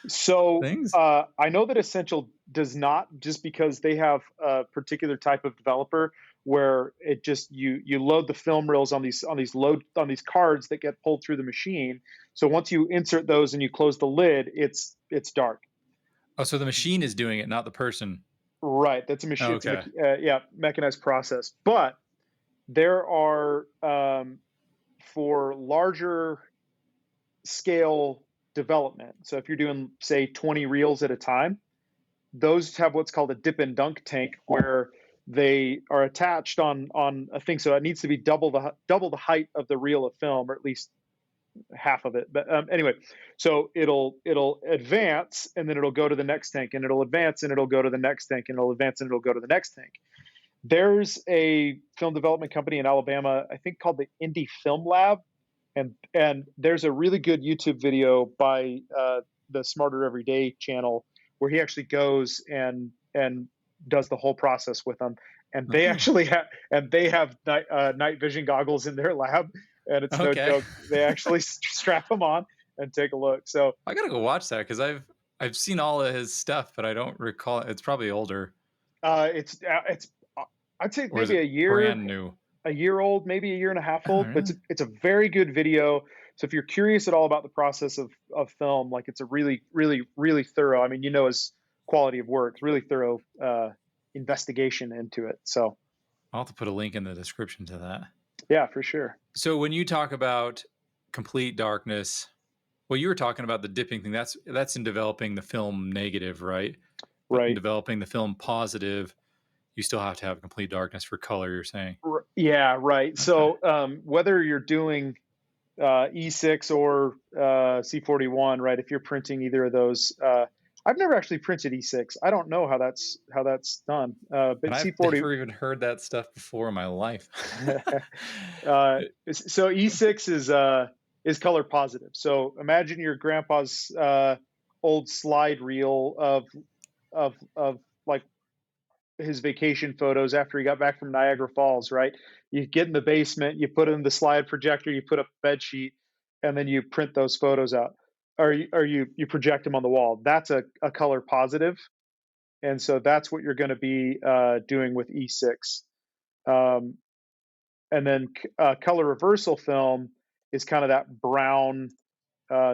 [SPEAKER 2] So
[SPEAKER 1] things?
[SPEAKER 2] I know that Essential does not, just because they have a particular type of developer where it just you load the film reels on these cards that get pulled through the machine. So once you insert those and you close the lid, it's dark.
[SPEAKER 1] Oh, so the machine is doing it, not the person.
[SPEAKER 2] Right. That's a machine. It's a
[SPEAKER 1] Okay.
[SPEAKER 2] yeah, mechanized process. But there are for larger scale development. So if you're doing say 20 reels at a time, those have what's called a dip and dunk tank where they are attached on a thing, so it needs to be double the height of the reel of film, or at least half of it. But anyway, so it'll advance, and then it'll go to the next tank, and it'll advance, and it'll go to the next tank, and it'll advance, and it'll go to the next tank. There's a film development company in Alabama, I think, called the Indie Film Lab, and there's a really good YouTube video by the Smarter Every Day channel where he actually goes and does the whole process with them. And they
[SPEAKER 1] Oh,
[SPEAKER 2] actually have night vision goggles in their lab, and it's no
[SPEAKER 1] okay.
[SPEAKER 2] joke. They actually strap them on and take a look. So
[SPEAKER 1] I gotta go watch that because I've seen all of his stuff, but I don't recall. It's probably older,
[SPEAKER 2] it's I'd say
[SPEAKER 1] or is
[SPEAKER 2] maybe
[SPEAKER 1] it brand new?
[SPEAKER 2] a year old, maybe a year and a half
[SPEAKER 1] Oh,
[SPEAKER 2] old, but
[SPEAKER 1] really?
[SPEAKER 2] it's a very good video. So if you're curious at all about the process of film, like it's a really thorough. I mean, his quality of work, really thorough investigation into it. So
[SPEAKER 1] I'll have to put a link in the description to that.
[SPEAKER 2] Yeah, for sure.
[SPEAKER 1] So when you talk about complete darkness, well, you were talking about the dipping thing. That's in developing the film negative, right? But in
[SPEAKER 2] Right.
[SPEAKER 1] developing the film positive, you still have to have complete darkness for color. You're saying,
[SPEAKER 2] Yeah, right.
[SPEAKER 1] okay,
[SPEAKER 2] So whether you're doing E6 or C41, right? If you're printing either of those, I've never actually printed E6. I don't know how that's done.
[SPEAKER 1] and
[SPEAKER 2] But
[SPEAKER 1] I've
[SPEAKER 2] C40,
[SPEAKER 1] never even heard that stuff before in my life.
[SPEAKER 2] so E6 is color positive. So imagine your grandpa's old slide reel of like his vacation photos after he got back from Niagara Falls, right? You get in the basement, you put in the slide projector, you put up a bed sheet, and then you print those photos out, or you project them on the wall. That's a color positive, and so that's what you're going to be doing with E6. Um, and then color reversal film is kind of that brown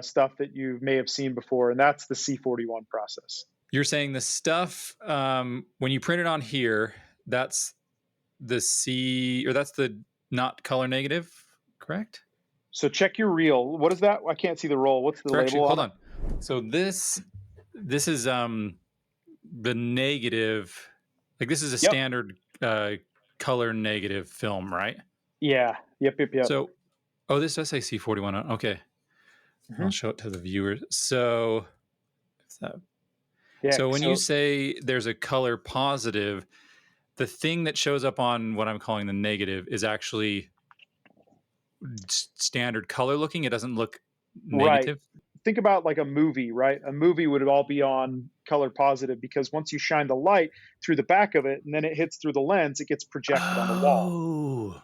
[SPEAKER 2] stuff that you may have seen before, and that's the C41 process.
[SPEAKER 1] You're saying the stuff when you print it on here, that's the C or that's the not color negative, correct?
[SPEAKER 2] So check your reel. What is that? I can't see the roll. What's the
[SPEAKER 1] Or actually,
[SPEAKER 2] label
[SPEAKER 1] hold
[SPEAKER 2] on it?
[SPEAKER 1] on. So this is the negative. Like this is a
[SPEAKER 2] Yep.
[SPEAKER 1] standard color negative film, right?
[SPEAKER 2] Yeah. Yep. Yep. Yep.
[SPEAKER 1] So oh, this does say C41. Okay, I'll
[SPEAKER 2] Hmm.
[SPEAKER 1] show it to the viewers. So that,
[SPEAKER 2] Yeah.
[SPEAKER 1] so when you
[SPEAKER 2] So
[SPEAKER 1] say there's a color positive, the thing that shows up on what I'm calling the negative is actually standard color looking. It doesn't look
[SPEAKER 2] right.
[SPEAKER 1] negative.
[SPEAKER 2] Think about like a movie, right? A movie would all be on color positive because once you shine the light through the back of it and then it hits through the lens, it gets projected on the wall.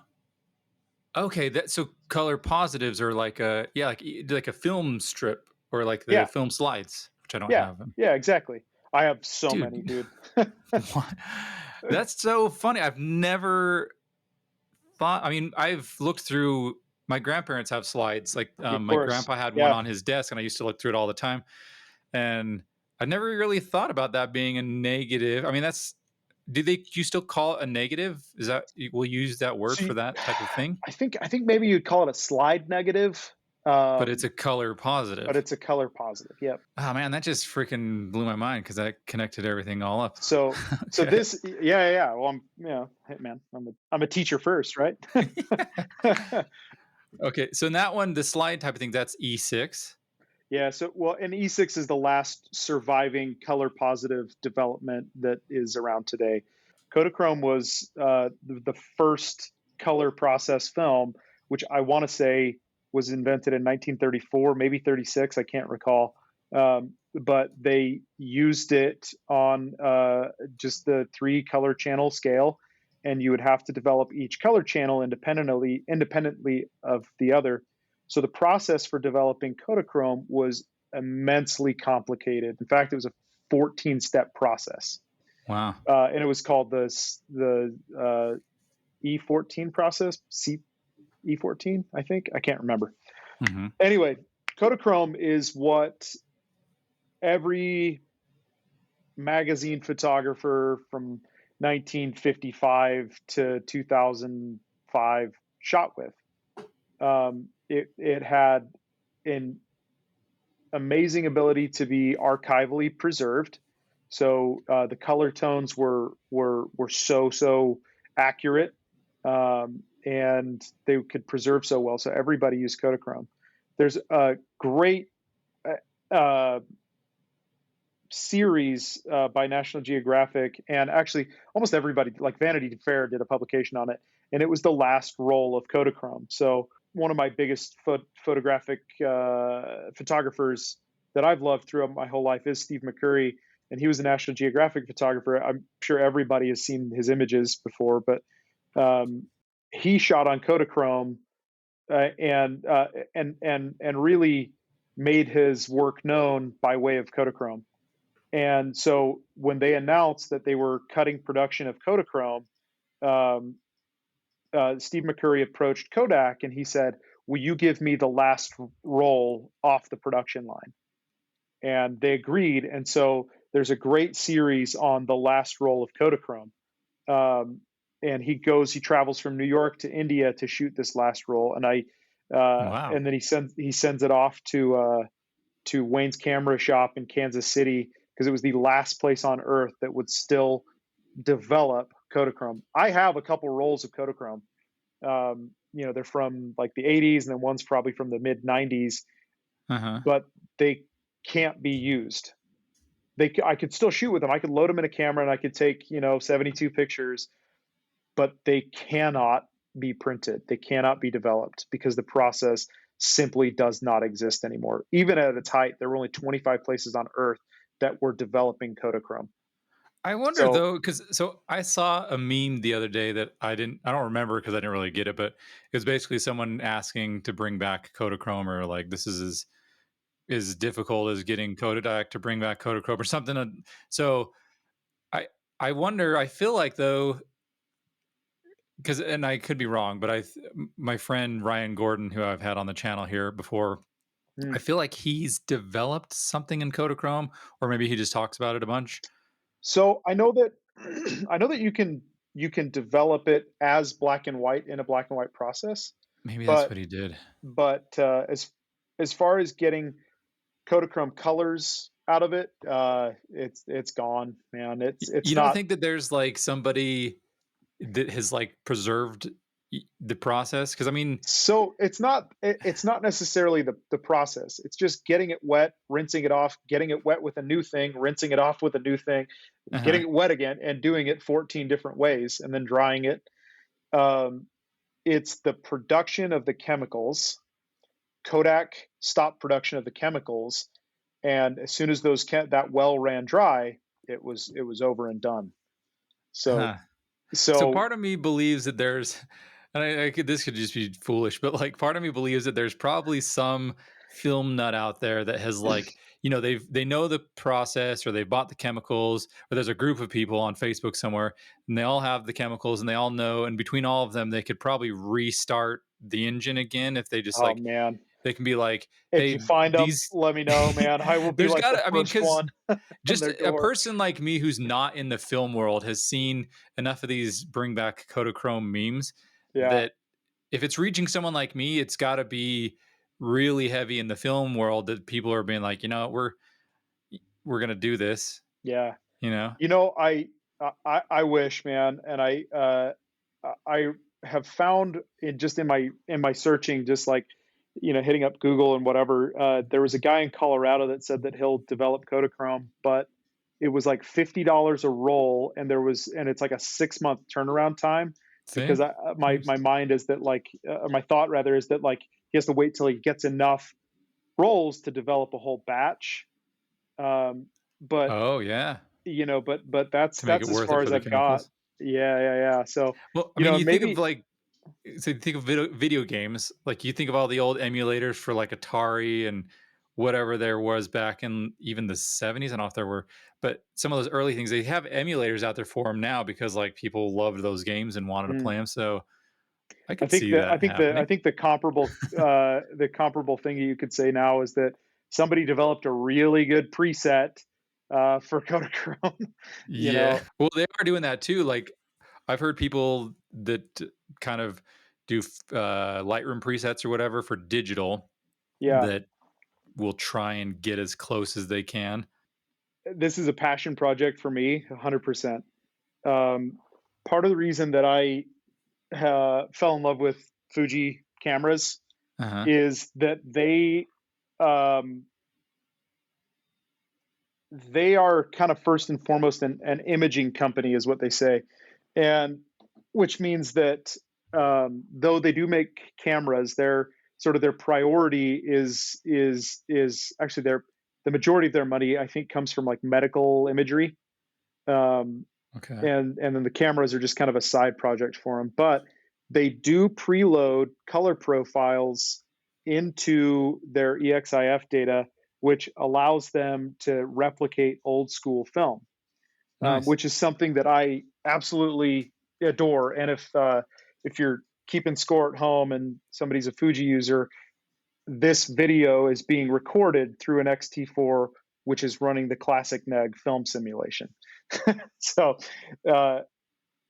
[SPEAKER 1] Oh, okay. That so color positives are like a yeah, like a film strip or like the
[SPEAKER 2] Yeah.
[SPEAKER 1] film slides, which I don't
[SPEAKER 2] Yeah.
[SPEAKER 1] have them.
[SPEAKER 2] Yeah. Exactly. I have so many,
[SPEAKER 1] Dude,
[SPEAKER 2] dude.
[SPEAKER 1] what? That's so funny. I've never thought. I mean, I've looked through. My grandparents have slides. Like
[SPEAKER 2] Of
[SPEAKER 1] my
[SPEAKER 2] course.
[SPEAKER 1] grandpa had one
[SPEAKER 2] Yeah.
[SPEAKER 1] on his desk, and I used to look through it all the time. And I never really thought about that being a negative. I mean, that's you still call it a negative? Is that we'll use that word
[SPEAKER 2] So
[SPEAKER 1] for that type of thing?
[SPEAKER 2] I think maybe you'd call it a slide negative,
[SPEAKER 1] But it's a color
[SPEAKER 2] but
[SPEAKER 1] positive.
[SPEAKER 2] it's a color positive. Yep.
[SPEAKER 1] Oh man, that just freaking blew my mind because that connected everything all up.
[SPEAKER 2] So
[SPEAKER 1] Okay.
[SPEAKER 2] this, yeah, yeah, yeah. Well, hey man, I'm a teacher first, right?
[SPEAKER 1] Okay. So in that one, the slide type of thing, that's E6.
[SPEAKER 2] Yeah. So, well, and E6 is the last surviving color positive development that is around today. Kodachrome was the first color process film, which I want to say was invented in 1934, maybe 36. I can't recall. But they used it on just the three color channel scale, and you would have to develop each color channel independently of the other. So the process for developing Kodachrome was immensely complicated. In fact, it was a 14-step process,
[SPEAKER 1] Wow.
[SPEAKER 2] and it was called the E14 process, C E14, I think. I can't remember.
[SPEAKER 1] Hmm.
[SPEAKER 2] Anyway, Kodachrome is what every magazine photographer from 1955 to 2005 shot with. It had an amazing ability to be archivally preserved. So the color tones were so accurate, and they could preserve so well. So everybody used Kodachrome. There's a great uh, series by National Geographic, and actually almost everybody, like Vanity Fair, did a publication on it, and it was the last roll of Kodachrome. So one of my biggest photographic photographers that I've loved throughout my whole life is Steve McCurry, and he was a National Geographic photographer. I'm sure everybody has seen his images before, but he shot on Kodachrome and really made his work known by way of Kodachrome. And so when they announced that they were cutting production of Kodachrome, um, Steve McCurry approached Kodak and he said, "Will you give me the last roll off the production line?" And they agreed. And so there's a great series on the last roll of Kodachrome. Um, and he travels from New York to India to shoot this last roll,
[SPEAKER 1] Wow.
[SPEAKER 2] and then he sends it off to Wayne's camera shop in Kansas City because it was the last place on earth that would still develop Kodachrome. I have a couple rolls of Kodachrome. They're from like the 80s, and then one's probably from the mid 90s,
[SPEAKER 1] Uh-huh.
[SPEAKER 2] but they can't be used. I could still shoot with them. I could load them in a camera and I could take 72 pictures, but they cannot be printed. They cannot be developed because the process simply does not exist anymore. Even at its height, there were only 25 places on Earth that were developing Kodachrome.
[SPEAKER 1] I wonder
[SPEAKER 2] So,
[SPEAKER 1] though, because so I saw a meme the other day that I don't remember because I didn't really get it, but it was basically someone asking to bring back Kodachrome, or like this is as difficult as getting Kodak to bring back Kodachrome or something. So I I wonder. I feel like though, because and I could be wrong, but my friend Ryan Gordon, who I've had on the channel here before, I
[SPEAKER 2] mm.
[SPEAKER 1] feel like he's developed something in Kodachrome, or maybe he just talks about it a bunch.
[SPEAKER 2] So I know that I know that you can develop it as black and white in a black and white process,
[SPEAKER 1] Maybe that's
[SPEAKER 2] but
[SPEAKER 1] what he did.
[SPEAKER 2] as far as getting Kodachrome colors out of it, it's gone, man. It's
[SPEAKER 1] You don't
[SPEAKER 2] not.
[SPEAKER 1] think that there's like somebody that has like preserved the process? Because I mean,
[SPEAKER 2] So it's not necessarily the process. It's just getting it wet, rinsing it off, getting it wet with a new thing, rinsing it off with a new thing, getting
[SPEAKER 1] uh-huh,
[SPEAKER 2] it wet again, and doing it 14 different ways, and then drying it. Um, it's the production of the chemicals. Kodak stopped production of the chemicals, and as soon as that well ran dry, it was over and done. So
[SPEAKER 1] huh. So
[SPEAKER 2] so
[SPEAKER 1] part of me believes that there's, and this could just be foolish, but like part of me believes that there's probably some film nut out there that has like, they know the process, or they bought the chemicals, or there's a group of people on Facebook somewhere and they all have the chemicals and they all know, and between all of them they could probably restart the engine again if they just
[SPEAKER 2] oh
[SPEAKER 1] like,
[SPEAKER 2] man,
[SPEAKER 1] they can be like,
[SPEAKER 2] if you
[SPEAKER 1] hey,
[SPEAKER 2] find them,
[SPEAKER 1] these
[SPEAKER 2] let me know, man. I will be
[SPEAKER 1] there's
[SPEAKER 2] like the
[SPEAKER 1] gotta, I mean,
[SPEAKER 2] first
[SPEAKER 1] because
[SPEAKER 2] one on
[SPEAKER 1] just
[SPEAKER 2] their
[SPEAKER 1] a
[SPEAKER 2] door.
[SPEAKER 1] person like me who's not in the film world has seen enough of these bring back Kodachrome memes
[SPEAKER 2] Yeah,
[SPEAKER 1] that if it's reaching someone like me, it's got to be really heavy in the film world that people are being like, we're gonna do this,
[SPEAKER 2] yeah.
[SPEAKER 1] you know?
[SPEAKER 2] You know, I wish, man, and I have found in my searching, just like hitting up Google and whatever. There was a guy in Colorado that said that he'll develop Kodachrome, but it was like $50 a roll, and it's like a 6 month turnaround time
[SPEAKER 1] See,
[SPEAKER 2] because my
[SPEAKER 1] Almost.
[SPEAKER 2] mind is that like my thought rather is that like he has to wait till he gets enough rolls to develop a whole batch. Um, but
[SPEAKER 1] Oh yeah,
[SPEAKER 2] but that's
[SPEAKER 1] to make it
[SPEAKER 2] as
[SPEAKER 1] worth it
[SPEAKER 2] far
[SPEAKER 1] for
[SPEAKER 2] as
[SPEAKER 1] the
[SPEAKER 2] I've got.
[SPEAKER 1] chemicals.
[SPEAKER 2] Yeah, yeah, yeah. So,
[SPEAKER 1] Well, I mean, you think of
[SPEAKER 2] maybe.
[SPEAKER 1] like, so you think of video games, like you think of all the old emulators for like Atari and whatever there was back in even the 70s. I don't know if there were, but some of those early things, they have emulators out there for them now because like people loved those games and wanted to
[SPEAKER 2] mm,
[SPEAKER 1] play them. So I
[SPEAKER 2] I
[SPEAKER 1] could
[SPEAKER 2] think
[SPEAKER 1] see
[SPEAKER 2] that I
[SPEAKER 1] that
[SPEAKER 2] think the I
[SPEAKER 1] happening.
[SPEAKER 2] think the comparable thing you could say now is that somebody developed a really good preset for Kodachrome. you
[SPEAKER 1] Yeah.
[SPEAKER 2] know,
[SPEAKER 1] Well, they are doing that too. Like I've heard people that kind of do Lightroom presets or whatever for digital
[SPEAKER 2] yeah.
[SPEAKER 1] that will try and get as close as they can.
[SPEAKER 2] This is a passion project for me, 100%. Um, Part of the reason that I fell in love with Fuji cameras
[SPEAKER 1] Uh huh.
[SPEAKER 2] is that um, they are kind of first and foremost an imaging company, is what they say, and which means that though they do make cameras, their priority is actually the majority of their money, I think, comes from like medical imagery, um,
[SPEAKER 1] Okay.
[SPEAKER 2] and then the cameras are just kind of a side project for them. But they do preload color profiles into their EXIF data, which allows them to replicate old school film,
[SPEAKER 1] Nice.
[SPEAKER 2] which is something that I absolutely adore. And if you're keeping score at home and somebody's a Fuji user, this video is being recorded through an XT4, which is running the classic neg film simulation. So uh,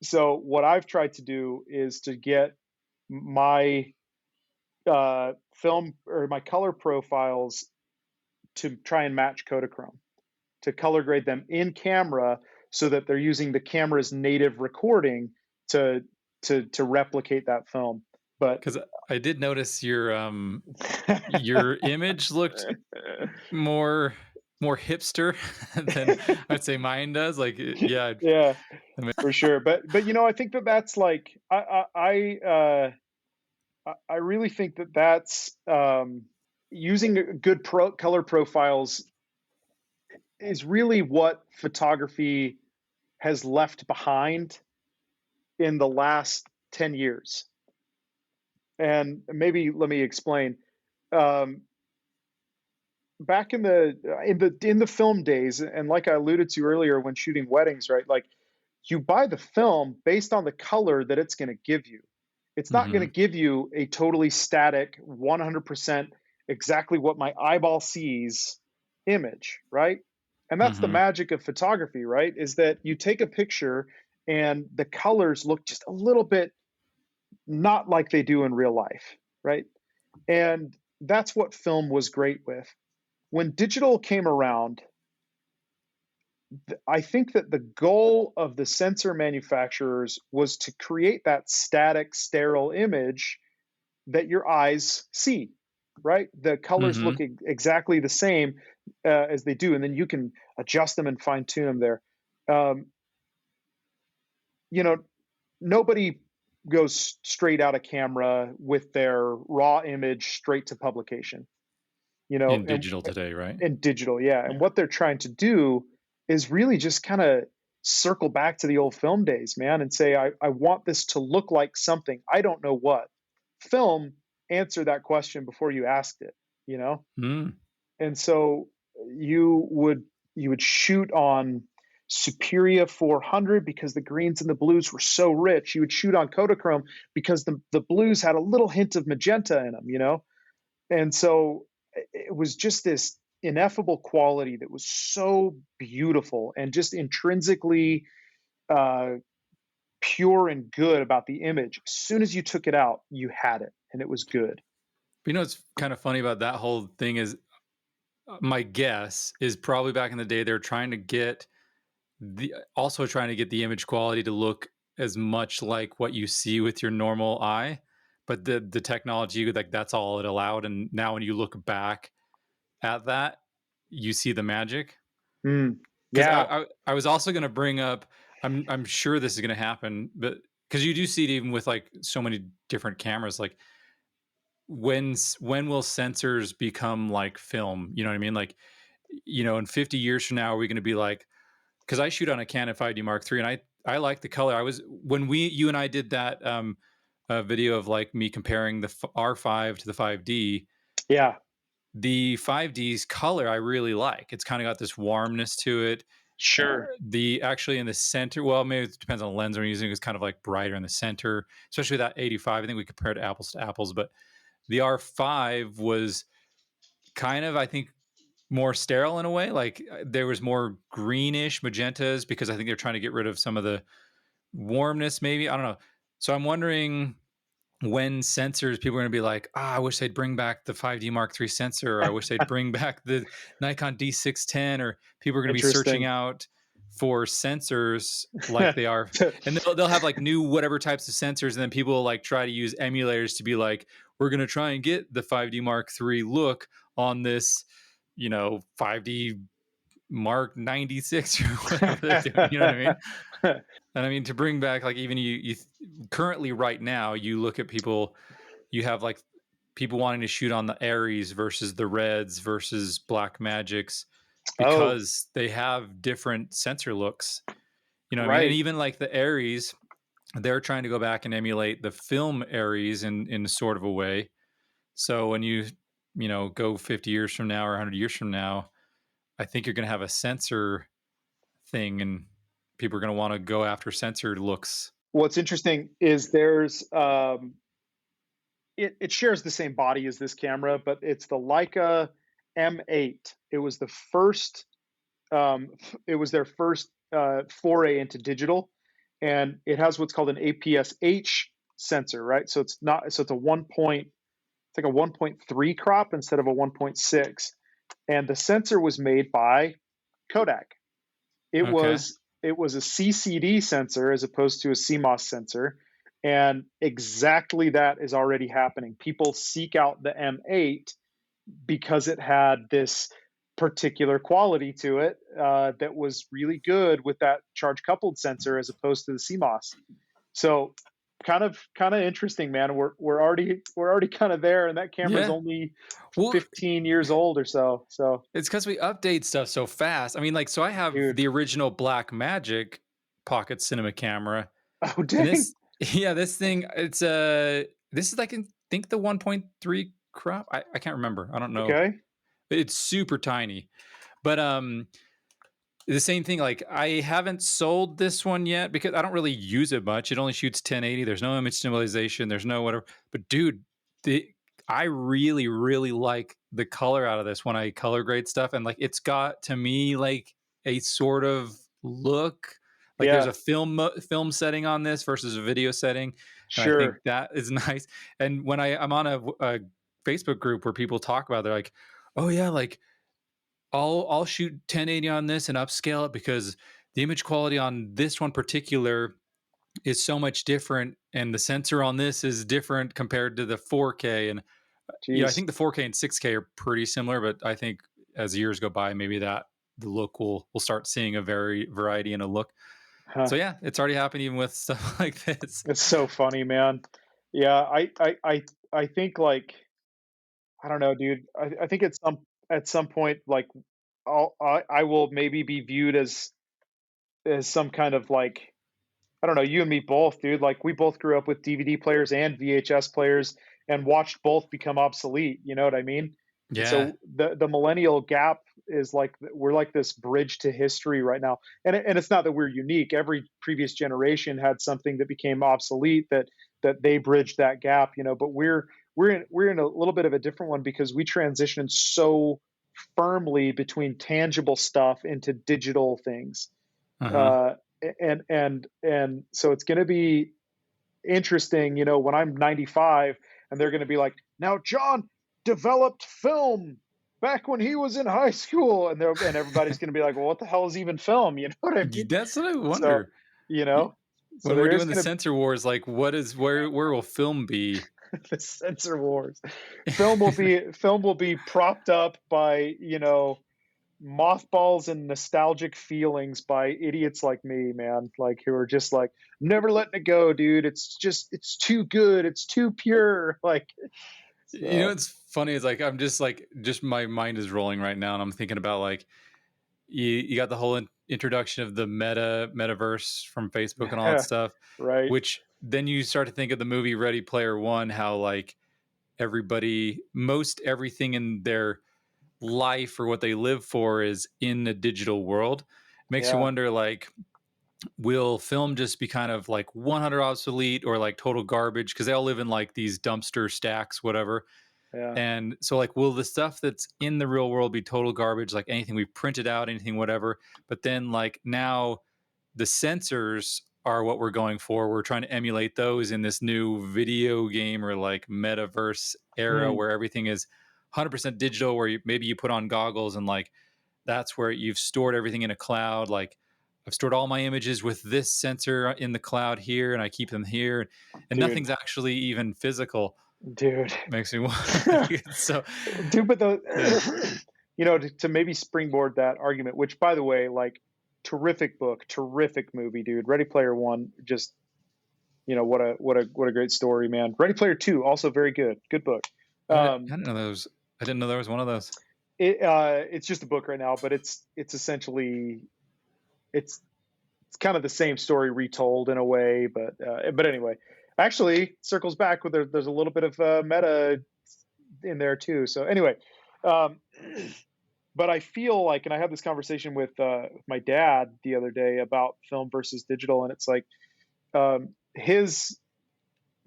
[SPEAKER 2] So what I've tried to do is to get my film or my color profiles to try and match Kodachrome, to color grade them in camera so that they're using the camera's native recording to to replicate that film. But
[SPEAKER 1] Because I did notice your image looked more hipster than I'd say mine does. Like, yeah,
[SPEAKER 2] yeah,
[SPEAKER 1] I mean,
[SPEAKER 2] for sure. But I think that that's like I really think that that's using good color profiles is really what photography has left behind in the last 10 years. And maybe let me explain. Um, back in the film days, and like I alluded to earlier when shooting weddings, right? Like you buy the film based on the color that it's going to give you. It's not going to
[SPEAKER 1] mhm,
[SPEAKER 2] give you a totally static 100% exactly what my eyeball sees image, right? And that's the
[SPEAKER 1] mhm,
[SPEAKER 2] magic of photography, right? Is that you take a picture and the colors look just a little bit not like they do in real life, right? And that's what film was great with. When digital came around, I think that the goal of the sensor manufacturers was to create that static, sterile image that your eyes see, right? The colors look
[SPEAKER 1] mhm.
[SPEAKER 2] exactly the same as they do, and then you can adjust them and fine tune them there. Um, you know, nobody goes straight out of camera with their raw image straight to publication,
[SPEAKER 1] In
[SPEAKER 2] and
[SPEAKER 1] digital today, right?
[SPEAKER 2] digital, yeah. And
[SPEAKER 1] Yeah.
[SPEAKER 2] what they're trying to do is really just kind of circle back to the old film days, man, and say, I want this to look like something. I don't know what. Film answered that question before you asked it, you know?
[SPEAKER 1] Mm,
[SPEAKER 2] And so you would you would shoot on Superior 400 because the greens and the blues were so rich. You would shoot on Kodachrome because the blues had a little hint of magenta in them. And so it was just this ineffable quality that was so beautiful and just intrinsically uh, pure and good about the image. As soon as you took it out, you had it and it was good.
[SPEAKER 1] but what's kind of funny about that whole thing is, my guess is probably back in the day, they're trying to get also trying to get the image quality to look as much like what you see with your normal eye, but the technology, like, that's all it allowed, and now when you look back at that, you see the magic.
[SPEAKER 2] Mm,
[SPEAKER 1] 'Cause
[SPEAKER 2] yeah,
[SPEAKER 1] I was also gonna bring up, I'm sure this is gonna happen, but because you do see it even with, like, so many different cameras, like, when will sensors become like film? You know what I mean? Like, in 50 years from now, are we gonna be like, because I shoot on a Canon 5D Mark III, and I like the color. I was when we you and I did that video of like me comparing the R5 to the 5D.
[SPEAKER 2] yeah,
[SPEAKER 1] The 5D's color I really like. It's kind of got this warmness to it.
[SPEAKER 2] sure.
[SPEAKER 1] The actually in the center, well, maybe it depends on the lens we're using. It's kind of like brighter in the center, especially that 85. I think we compared apples to apples, but the R5 was kind of, I think, more sterile in a way. Like, there was more greenish magentas because I think they're trying to get rid of some of the warmness, maybe. I don't know. So I'm wondering, when sensors, people are going to be like, I wish they'd bring back the 5D Mark III sensor, or I wish they'd bring back the Nikon D610, or people are going to be searching
[SPEAKER 2] Interesting.
[SPEAKER 1] out for sensors like they are. And they'll have like new whatever types of sensors. And then people will like try to use emulators to be like, we're going to try and get the 5D Mark III look on this, 5D Mark 96 or whatever they're doing. You know what I mean? And I mean, to bring back, like, even you currently right now, you look at people, you have like people wanting to shoot on the Aries versus the Reds versus Black Magics
[SPEAKER 2] Oh,
[SPEAKER 1] because they have different sensor looks. You know what I mean? And
[SPEAKER 2] right.
[SPEAKER 1] even like the Aries, they're trying to go back and emulate the film Aries in sort of a way. So when you go 50 years from now or 100 years from now, I think you're going to have a sensor thing, and people are going to want to go after sensor looks.
[SPEAKER 2] What's interesting is there's it shares the same body as this camera, but it's the Leica M8. It was the first it was their first foray into digital, and it has what's called an APS-H sensor, right? So it's a 1.3 crop instead of a 1.6, and the sensor was made by Kodak. It
[SPEAKER 1] Okay.
[SPEAKER 2] was it was a CCD sensor as opposed to a CMOS sensor, and exactly that is already happening. People seek out the M8 because it had this particular quality to it that was really good with that charge coupled sensor as opposed to the CMOS. So kind of interesting, man. We're already kind of there, and that camera's
[SPEAKER 1] Yeah.
[SPEAKER 2] only
[SPEAKER 1] Well,
[SPEAKER 2] 15 years old or so. So,
[SPEAKER 1] it's because we update stuff so fast. I mean, like, so I have
[SPEAKER 2] dude,
[SPEAKER 1] the original Black Magic pocket cinema camera,
[SPEAKER 2] oh
[SPEAKER 1] and
[SPEAKER 2] dang,
[SPEAKER 1] this, yeah, this thing, it's this is like, I think the 1.3 crop. I can't remember. I don't know.
[SPEAKER 2] okay,
[SPEAKER 1] It's super tiny, but the same thing, like, I haven't sold this one yet because I don't really use it much. It only shoots 1080. There's no image stabilization. There's no whatever. But dude, the I really, really like the color out of this when I color grade stuff, and like it's got to me like a sort of look. Like there's
[SPEAKER 2] yeah,
[SPEAKER 1] a film setting on this versus a video setting, and I think
[SPEAKER 2] sure,
[SPEAKER 1] that is nice. And when I'm on a Facebook group where people talk about, it, they're like, "Oh yeah, like I'll shoot 1080 on this and upscale it because the image quality on this one particular is so much different, and the sensor on this is different compared to the 4K." And I
[SPEAKER 2] jeez,
[SPEAKER 1] think the 4K and 6K are pretty similar, but I think as years go by, maybe that the look will we'll start seeing a very variety in a look.
[SPEAKER 2] huh?
[SPEAKER 1] So yeah, it's already happened even with stuff like this.
[SPEAKER 2] It's so funny, man. Yeah, I think like I don't know, dude. I think at some point, like I will maybe be viewed as some kind of like I don't know, you and me both, dude. Like we both grew up with DVD players and VHS players and watched both become obsolete. You know what I mean? And
[SPEAKER 1] Yeah.
[SPEAKER 2] so the millennial gap is like we're like this bridge to history right now. And it's not that we're unique. Every previous generation had something that became obsolete that they bridged that gap, but we're in a little bit of a different one because we transitioned so firmly between tangible stuff into digital things,
[SPEAKER 1] Uh huh.
[SPEAKER 2] uh, and so it's going to be interesting, when I'm 95 and they're going to be like, now John developed film back when he was in high school, and everybody's going to be like, well, what the hell is even film? You know what I mean?
[SPEAKER 1] That's what I
[SPEAKER 2] So,
[SPEAKER 1] wonder.
[SPEAKER 2] you
[SPEAKER 1] Y-
[SPEAKER 2] know, so
[SPEAKER 1] When we're
[SPEAKER 2] there is
[SPEAKER 1] doing the
[SPEAKER 2] going to
[SPEAKER 1] sensor wars, like what is where will film be?
[SPEAKER 2] the censor wars. Film will be propped up by mothballs and nostalgic feelings by idiots like me, man, like who are just like never letting it go, dude. It's too good, it's too pure, like so.
[SPEAKER 1] What's funny is like I'm just my mind is rolling right now, and I'm thinking about like you got the whole introduction of the metaverse from Facebook and all that stuff,
[SPEAKER 2] Right,
[SPEAKER 1] which then you start to think of the movie Ready Player One, how like most everything in their life or what they live for is in a digital world. Makes you
[SPEAKER 2] yeah,
[SPEAKER 1] wonder like will film just be kind of like 100 obsolete or like total garbage because they all live in like these dumpster stacks whatever.
[SPEAKER 2] yeah,
[SPEAKER 1] And so, like, will the stuff that's in the real world be total garbage, like anything we've printed out, anything, whatever? But then, like, now the sensors are what we're going for. We're trying to emulate those in this new video game or like metaverse era
[SPEAKER 2] hmm,
[SPEAKER 1] where everything is 100% digital, where maybe you put on goggles and, like, that's where you've stored everything in a cloud. Like, I've stored all my images with this sensor in the cloud here, and I keep them here, and
[SPEAKER 2] dude,
[SPEAKER 1] nothing's actually even physical.
[SPEAKER 2] dude.
[SPEAKER 1] Makes me want so
[SPEAKER 2] Dude, but
[SPEAKER 1] yeah.
[SPEAKER 2] to maybe springboard that argument, which by the way, like terrific book, terrific movie, dude. Ready Player One, just what a great story, man. Ready Player Two, also very good book.
[SPEAKER 1] I
[SPEAKER 2] Um,
[SPEAKER 1] didn't know there was. I didn't know there was one of those.
[SPEAKER 2] it's just a book right now, but it's essentially it's kind of the same story retold in a way, but anyway, actually circles back with there's a little bit of meta in there too. So anyway, um, but I feel like, and I had this conversation with my dad the other day about film versus digital, and it's like his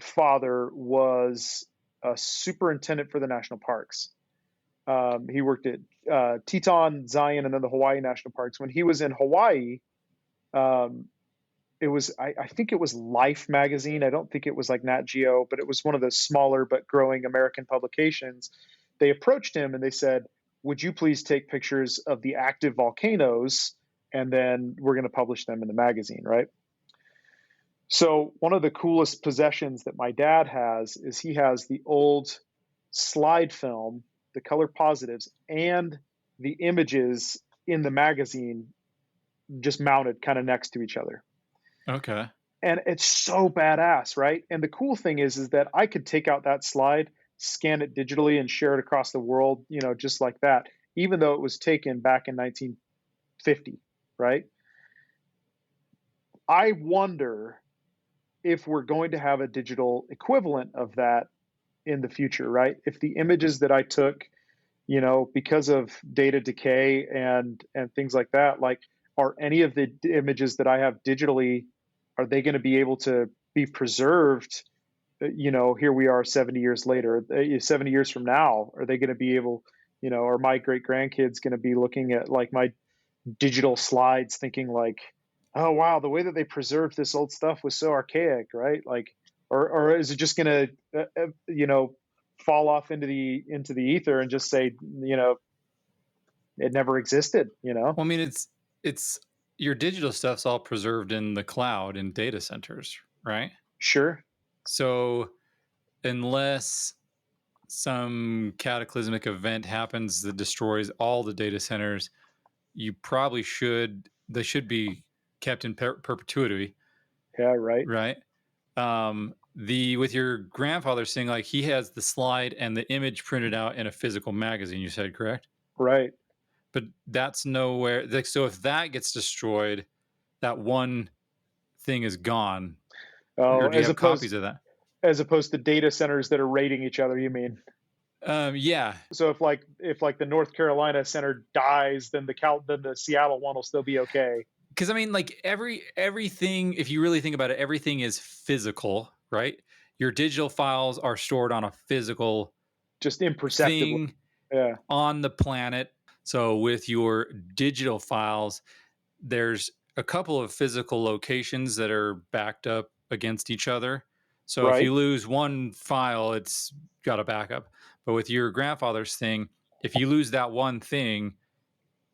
[SPEAKER 2] father was a superintendent for the national parks. He worked at Teton, Zion, and then the Hawaii National Parks. When he was in Hawaii, um, I think it was Life magazine. I don't think it was like Nat Geo, but it was one of the smaller but growing American publications. They approached him and they said, "Would you please take pictures of the active volcanoes, and then we're going to publish them in the magazine, right?" So one of the coolest possessions that my dad has is he has the old slide film, the color positives, and the images in the magazine just mounted kind of next to each other.
[SPEAKER 1] Okay.
[SPEAKER 2] And it's so badass, right? And the cool thing is that I could take out that slide, scan it digitally, and share it across the world, just like that, even though it was taken back in 1950, right? I wonder if we're going to have a digital equivalent of that in the future, right? If the images that I took, because of data decay and things like that, like, are any of the images that I have digitally, are they going to be able to be preserved? Here we are 70 years later, 70 years from now, are they going to be able, are my great grandkids going to be looking at like my digital slides thinking like, oh wow, the way that they preserved this old stuff was so archaic, right? Like, or is it just going to fall off into the ether and just say, it never existed,
[SPEAKER 1] Well, I mean, it's your digital stuff's all preserved in the cloud in data centers, right?
[SPEAKER 2] Sure.
[SPEAKER 1] So unless some cataclysmic event happens that destroys all the data centers, they should be kept in perpetuity,
[SPEAKER 2] Yeah, right.
[SPEAKER 1] right? The with your grandfather saying like he has the slide and the image printed out in a physical magazine, you said, correct?
[SPEAKER 2] Right.
[SPEAKER 1] But that's nowhere. Like, so if that gets destroyed, that one thing is gone.
[SPEAKER 2] Oh,
[SPEAKER 1] Or do you
[SPEAKER 2] as
[SPEAKER 1] have copies
[SPEAKER 2] opposed
[SPEAKER 1] of that?
[SPEAKER 2] as opposed to data centers that are raiding each other, you mean?
[SPEAKER 1] Yeah,
[SPEAKER 2] So if like the North Carolina center dies, then the Seattle one will still be okay.
[SPEAKER 1] because I mean, like everything. If you really think about it, everything is physical, right? Your digital files are stored on a physical
[SPEAKER 2] Just imperceptibly.
[SPEAKER 1] thing
[SPEAKER 2] Yeah.
[SPEAKER 1] on the planet. So with your digital files, there's a couple of physical locations that are backed up against each other. So if
[SPEAKER 2] Right.
[SPEAKER 1] you lose one file, it's got a backup. But with your grandfather's thing, if you lose that one thing,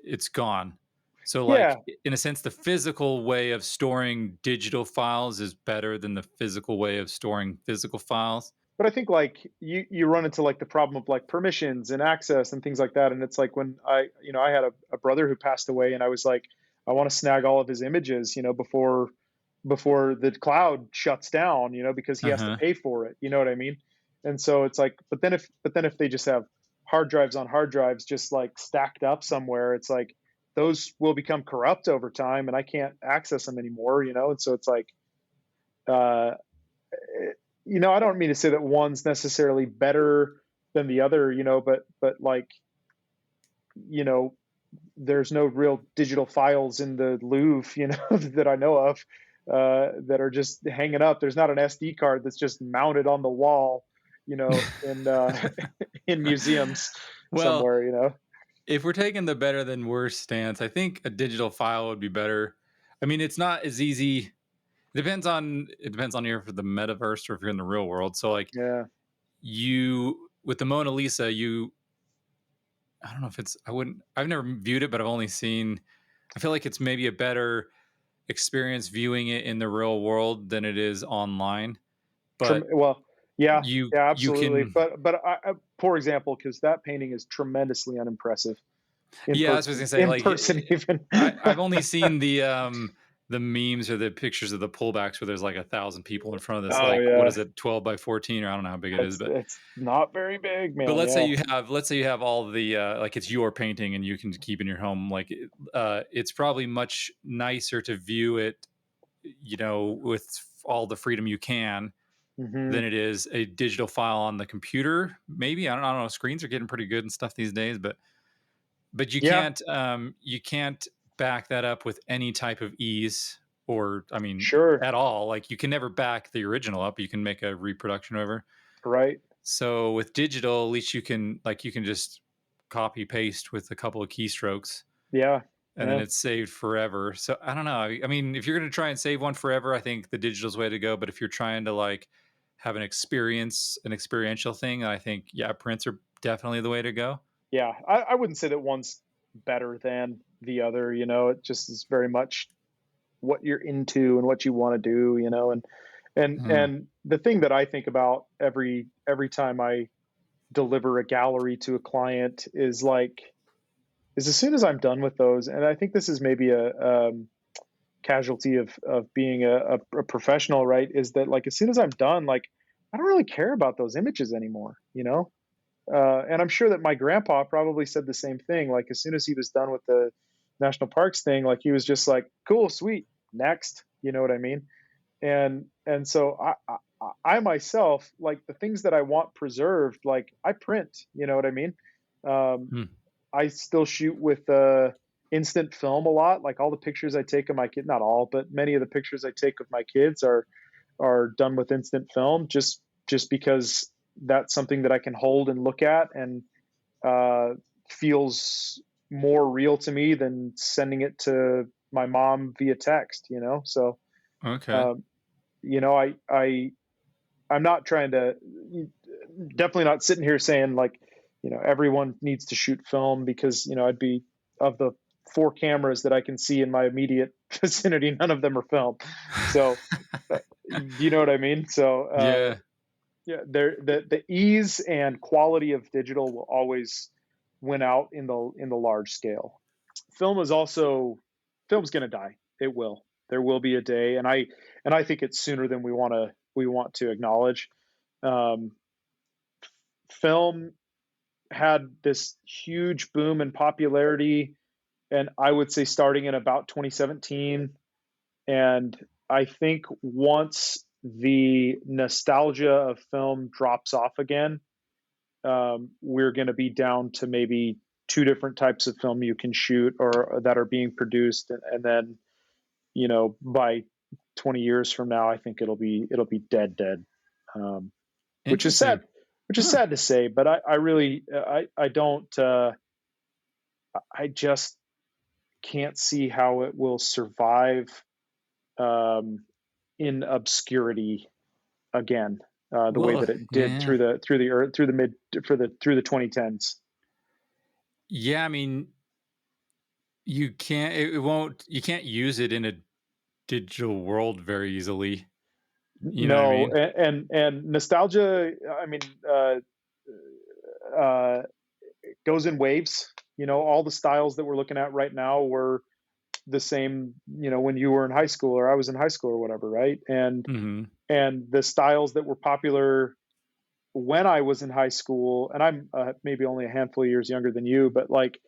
[SPEAKER 1] it's gone. So, like,
[SPEAKER 2] Yeah.
[SPEAKER 1] in a sense, the physical way of storing digital files is better than the physical way of storing physical files.
[SPEAKER 2] But I think like you run into like the problem of like permissions and access and things like that. And it's like when I had a brother who passed away, and I was like, I want to snag all of his images, before the cloud shuts down, because he
[SPEAKER 1] Uh
[SPEAKER 2] has to
[SPEAKER 1] huh.
[SPEAKER 2] pay for it. You know what I mean? And so it's like, but then if they just have hard drives on hard drives just like stacked up somewhere, it's like those will become corrupt over time, and I can't access them anymore. And so it's like, uh, I don't mean to say that one's necessarily better than the other, but like, you know, there's no real digital files in the Louvre, that I know of, that are just hanging up. There's not an SD card that's just mounted on the wall, in in museums
[SPEAKER 1] Well,
[SPEAKER 2] somewhere.
[SPEAKER 1] if we're taking the better than worse stance, I think a digital file would be better. I mean, it's not as easy. It depends on you for the metaverse or if you're in the real world. So, like,
[SPEAKER 2] Yeah.
[SPEAKER 1] you with the Mona Lisa, I don't know if it's I wouldn't I've never viewed it, but I've only seen. I feel like it's maybe a better experience viewing it in the real world than it is online. But
[SPEAKER 2] Well, yeah, yeah,
[SPEAKER 1] you
[SPEAKER 2] absolutely.
[SPEAKER 1] can.
[SPEAKER 2] But poor example, because that painting is tremendously unimpressive in
[SPEAKER 1] Yeah, I was gonna
[SPEAKER 2] person.
[SPEAKER 1] say
[SPEAKER 2] In
[SPEAKER 1] like
[SPEAKER 2] person, even.
[SPEAKER 1] I've only seen the memes or the pictures of the pullbacks where there's like 1,000 people in front of this,
[SPEAKER 2] Oh
[SPEAKER 1] like, what
[SPEAKER 2] yeah,
[SPEAKER 1] is it, 12 by 14, or I don't know how big it is,
[SPEAKER 2] it's not very big,
[SPEAKER 1] but
[SPEAKER 2] man.
[SPEAKER 1] let's say
[SPEAKER 2] Yeah.
[SPEAKER 1] you have all the like it's your painting and you can keep in your home, like it's probably much nicer to view it, with all the freedom you can, than
[SPEAKER 2] Hmm.
[SPEAKER 1] it is a digital file on the computer. Maybe I don't know. Screens are getting pretty good and stuff these days, but
[SPEAKER 2] Yeah.
[SPEAKER 1] you can't back that up with any type of ease, or I mean
[SPEAKER 2] Sure.
[SPEAKER 1] at all. Like, you can never back the original up. You can make a reproduction over.
[SPEAKER 2] Right.
[SPEAKER 1] So with digital, at least you can just copy paste with a couple of keystrokes.
[SPEAKER 2] Yeah.
[SPEAKER 1] and then
[SPEAKER 2] Yeah.
[SPEAKER 1] it's saved forever. So I don't know. I mean, if you're going to try and save one forever, I think the digital's way to go. But if you're trying to like have an experiential thing, I think yeah, prints are definitely the way to go.
[SPEAKER 2] Yeah. I wouldn't say that one's better than the other, it just is very much what you're into and what you want to do,
[SPEAKER 1] Hmm.
[SPEAKER 2] and the thing that I think about every time I deliver a gallery to a client is like is as soon as I'm done with those, and I think this is maybe a casualty of being a professional, right? Is that like as soon as I'm done, like I don't really care about those images anymore, and I'm sure that my grandpa probably said the same thing. Like as soon as he was done with the national parks thing, like he was just like, "Cool, sweet, next." You know what I mean? And so I myself like the things that I want preserved. Like I print. You know what I mean? Um,
[SPEAKER 1] Hmm.
[SPEAKER 2] I still shoot with instant film a lot. Like all the pictures I take of my kid, not all, but many of the pictures I take of my kids are done with instant film. Just because that's something that I can hold and look at and uh, feels more real to me than sending it to my mom via text. So
[SPEAKER 1] Okay.
[SPEAKER 2] um, I'm not trying to definitely not sitting here saying like everyone needs to shoot film because I'd be of the four cameras that I can see in my immediate vicinity, none of them are film. So you know what I mean? So
[SPEAKER 1] Yeah.
[SPEAKER 2] yeah, the ease and quality of digital will always win out in the large scale. Film is also film's going to die. It will. There will be a day, and I think it's sooner than we want to acknowledge. Um, Film had this huge boom in popularity, and I would say starting in about 2017. And I think once the nostalgia of film drops off again, we're going to be down to maybe two different types of film you can shoot or that are being produced, and then by 20 years from now, I think it'll be dead, um, which is sad.
[SPEAKER 1] Interesting.
[SPEAKER 2] Which is
[SPEAKER 1] Huh.
[SPEAKER 2] sad to say, but I really I don't I just can't see how it will survive um, in obscurity again, the way
[SPEAKER 1] Well,
[SPEAKER 2] that it did
[SPEAKER 1] yeah.
[SPEAKER 2] through the mid for the through the 2010s.
[SPEAKER 1] Yeah, I mean, it won't you can't use it in a digital world very easily. You know what I
[SPEAKER 2] No,
[SPEAKER 1] mean?
[SPEAKER 2] and nostalgia. I mean, uh, goes in waves. All the styles that we're looking at right now were the same. When you were in high school or I was in high school or whatever, right?
[SPEAKER 1] Mhm.
[SPEAKER 2] And the styles that were popular when I was in high school, and I'm maybe only a handful of years younger than you, but like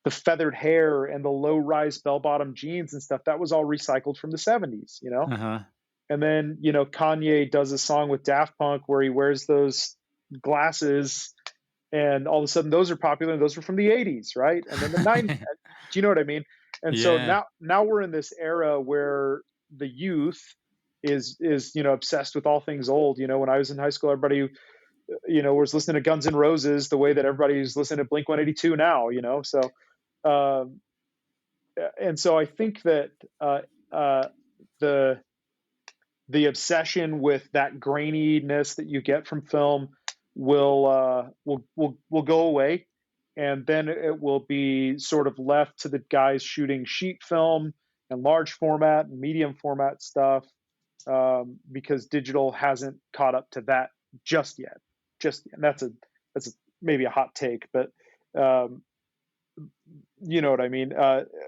[SPEAKER 2] the feathered hair and the low rise bell bottom jeans and stuff, that was all recycled from the 70s.
[SPEAKER 1] Uh-huh.
[SPEAKER 2] And then, Kanye does a song with Daft Punk where he wears those glasses, and all of a sudden those are popular. And those were from the 80s, right? And then the 90s. Do you know what I mean? And so
[SPEAKER 1] Yeah.
[SPEAKER 2] now we're in this era where the youth is obsessed with all things old. When I was in high school, everybody was listening to Guns N' Roses the way that everybody's listening to Blink 182 now. So um, and so I think that uh, the the obsession with that graininess that you get from film will go away, and then it will be sort of left to the guys shooting sheet film and large format and medium format stuff, because digital hasn't caught up to that just yet. And that's maybe a hot take, but um, you know what I mean.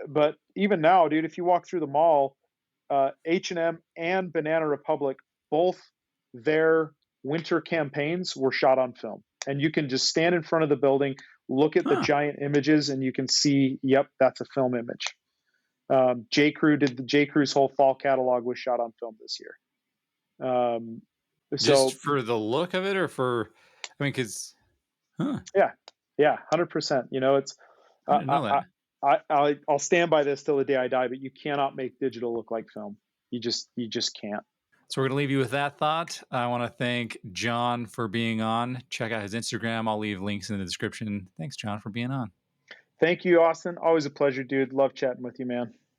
[SPEAKER 2] But even now, dude, if you walk through the mall, H&M and Banana Republic, both their winter campaigns were shot on film. And you can just stand in front of the building, look at the
[SPEAKER 1] Huh.
[SPEAKER 2] giant images, and you can see, yep, that's a film image. J. Crew did the J. Crew's whole fall catalog was shot on film this year. Um,
[SPEAKER 1] Just
[SPEAKER 2] so
[SPEAKER 1] for the look of it or for I mean cuz huh,
[SPEAKER 2] yeah, yeah, 100%. It's
[SPEAKER 1] I
[SPEAKER 2] uh,
[SPEAKER 1] didn't
[SPEAKER 2] I,
[SPEAKER 1] know
[SPEAKER 2] I
[SPEAKER 1] that.
[SPEAKER 2] I'll stand by this till the day I die. But you cannot make digital look like film. You just can't.
[SPEAKER 1] So we're going to leave you with that thought. I want to thank John for being on. Check out his Instagram. I'll leave links in the description. Thanks John for being on.
[SPEAKER 2] Thank you, Austin. Always a pleasure, dude. Love chatting with you, man.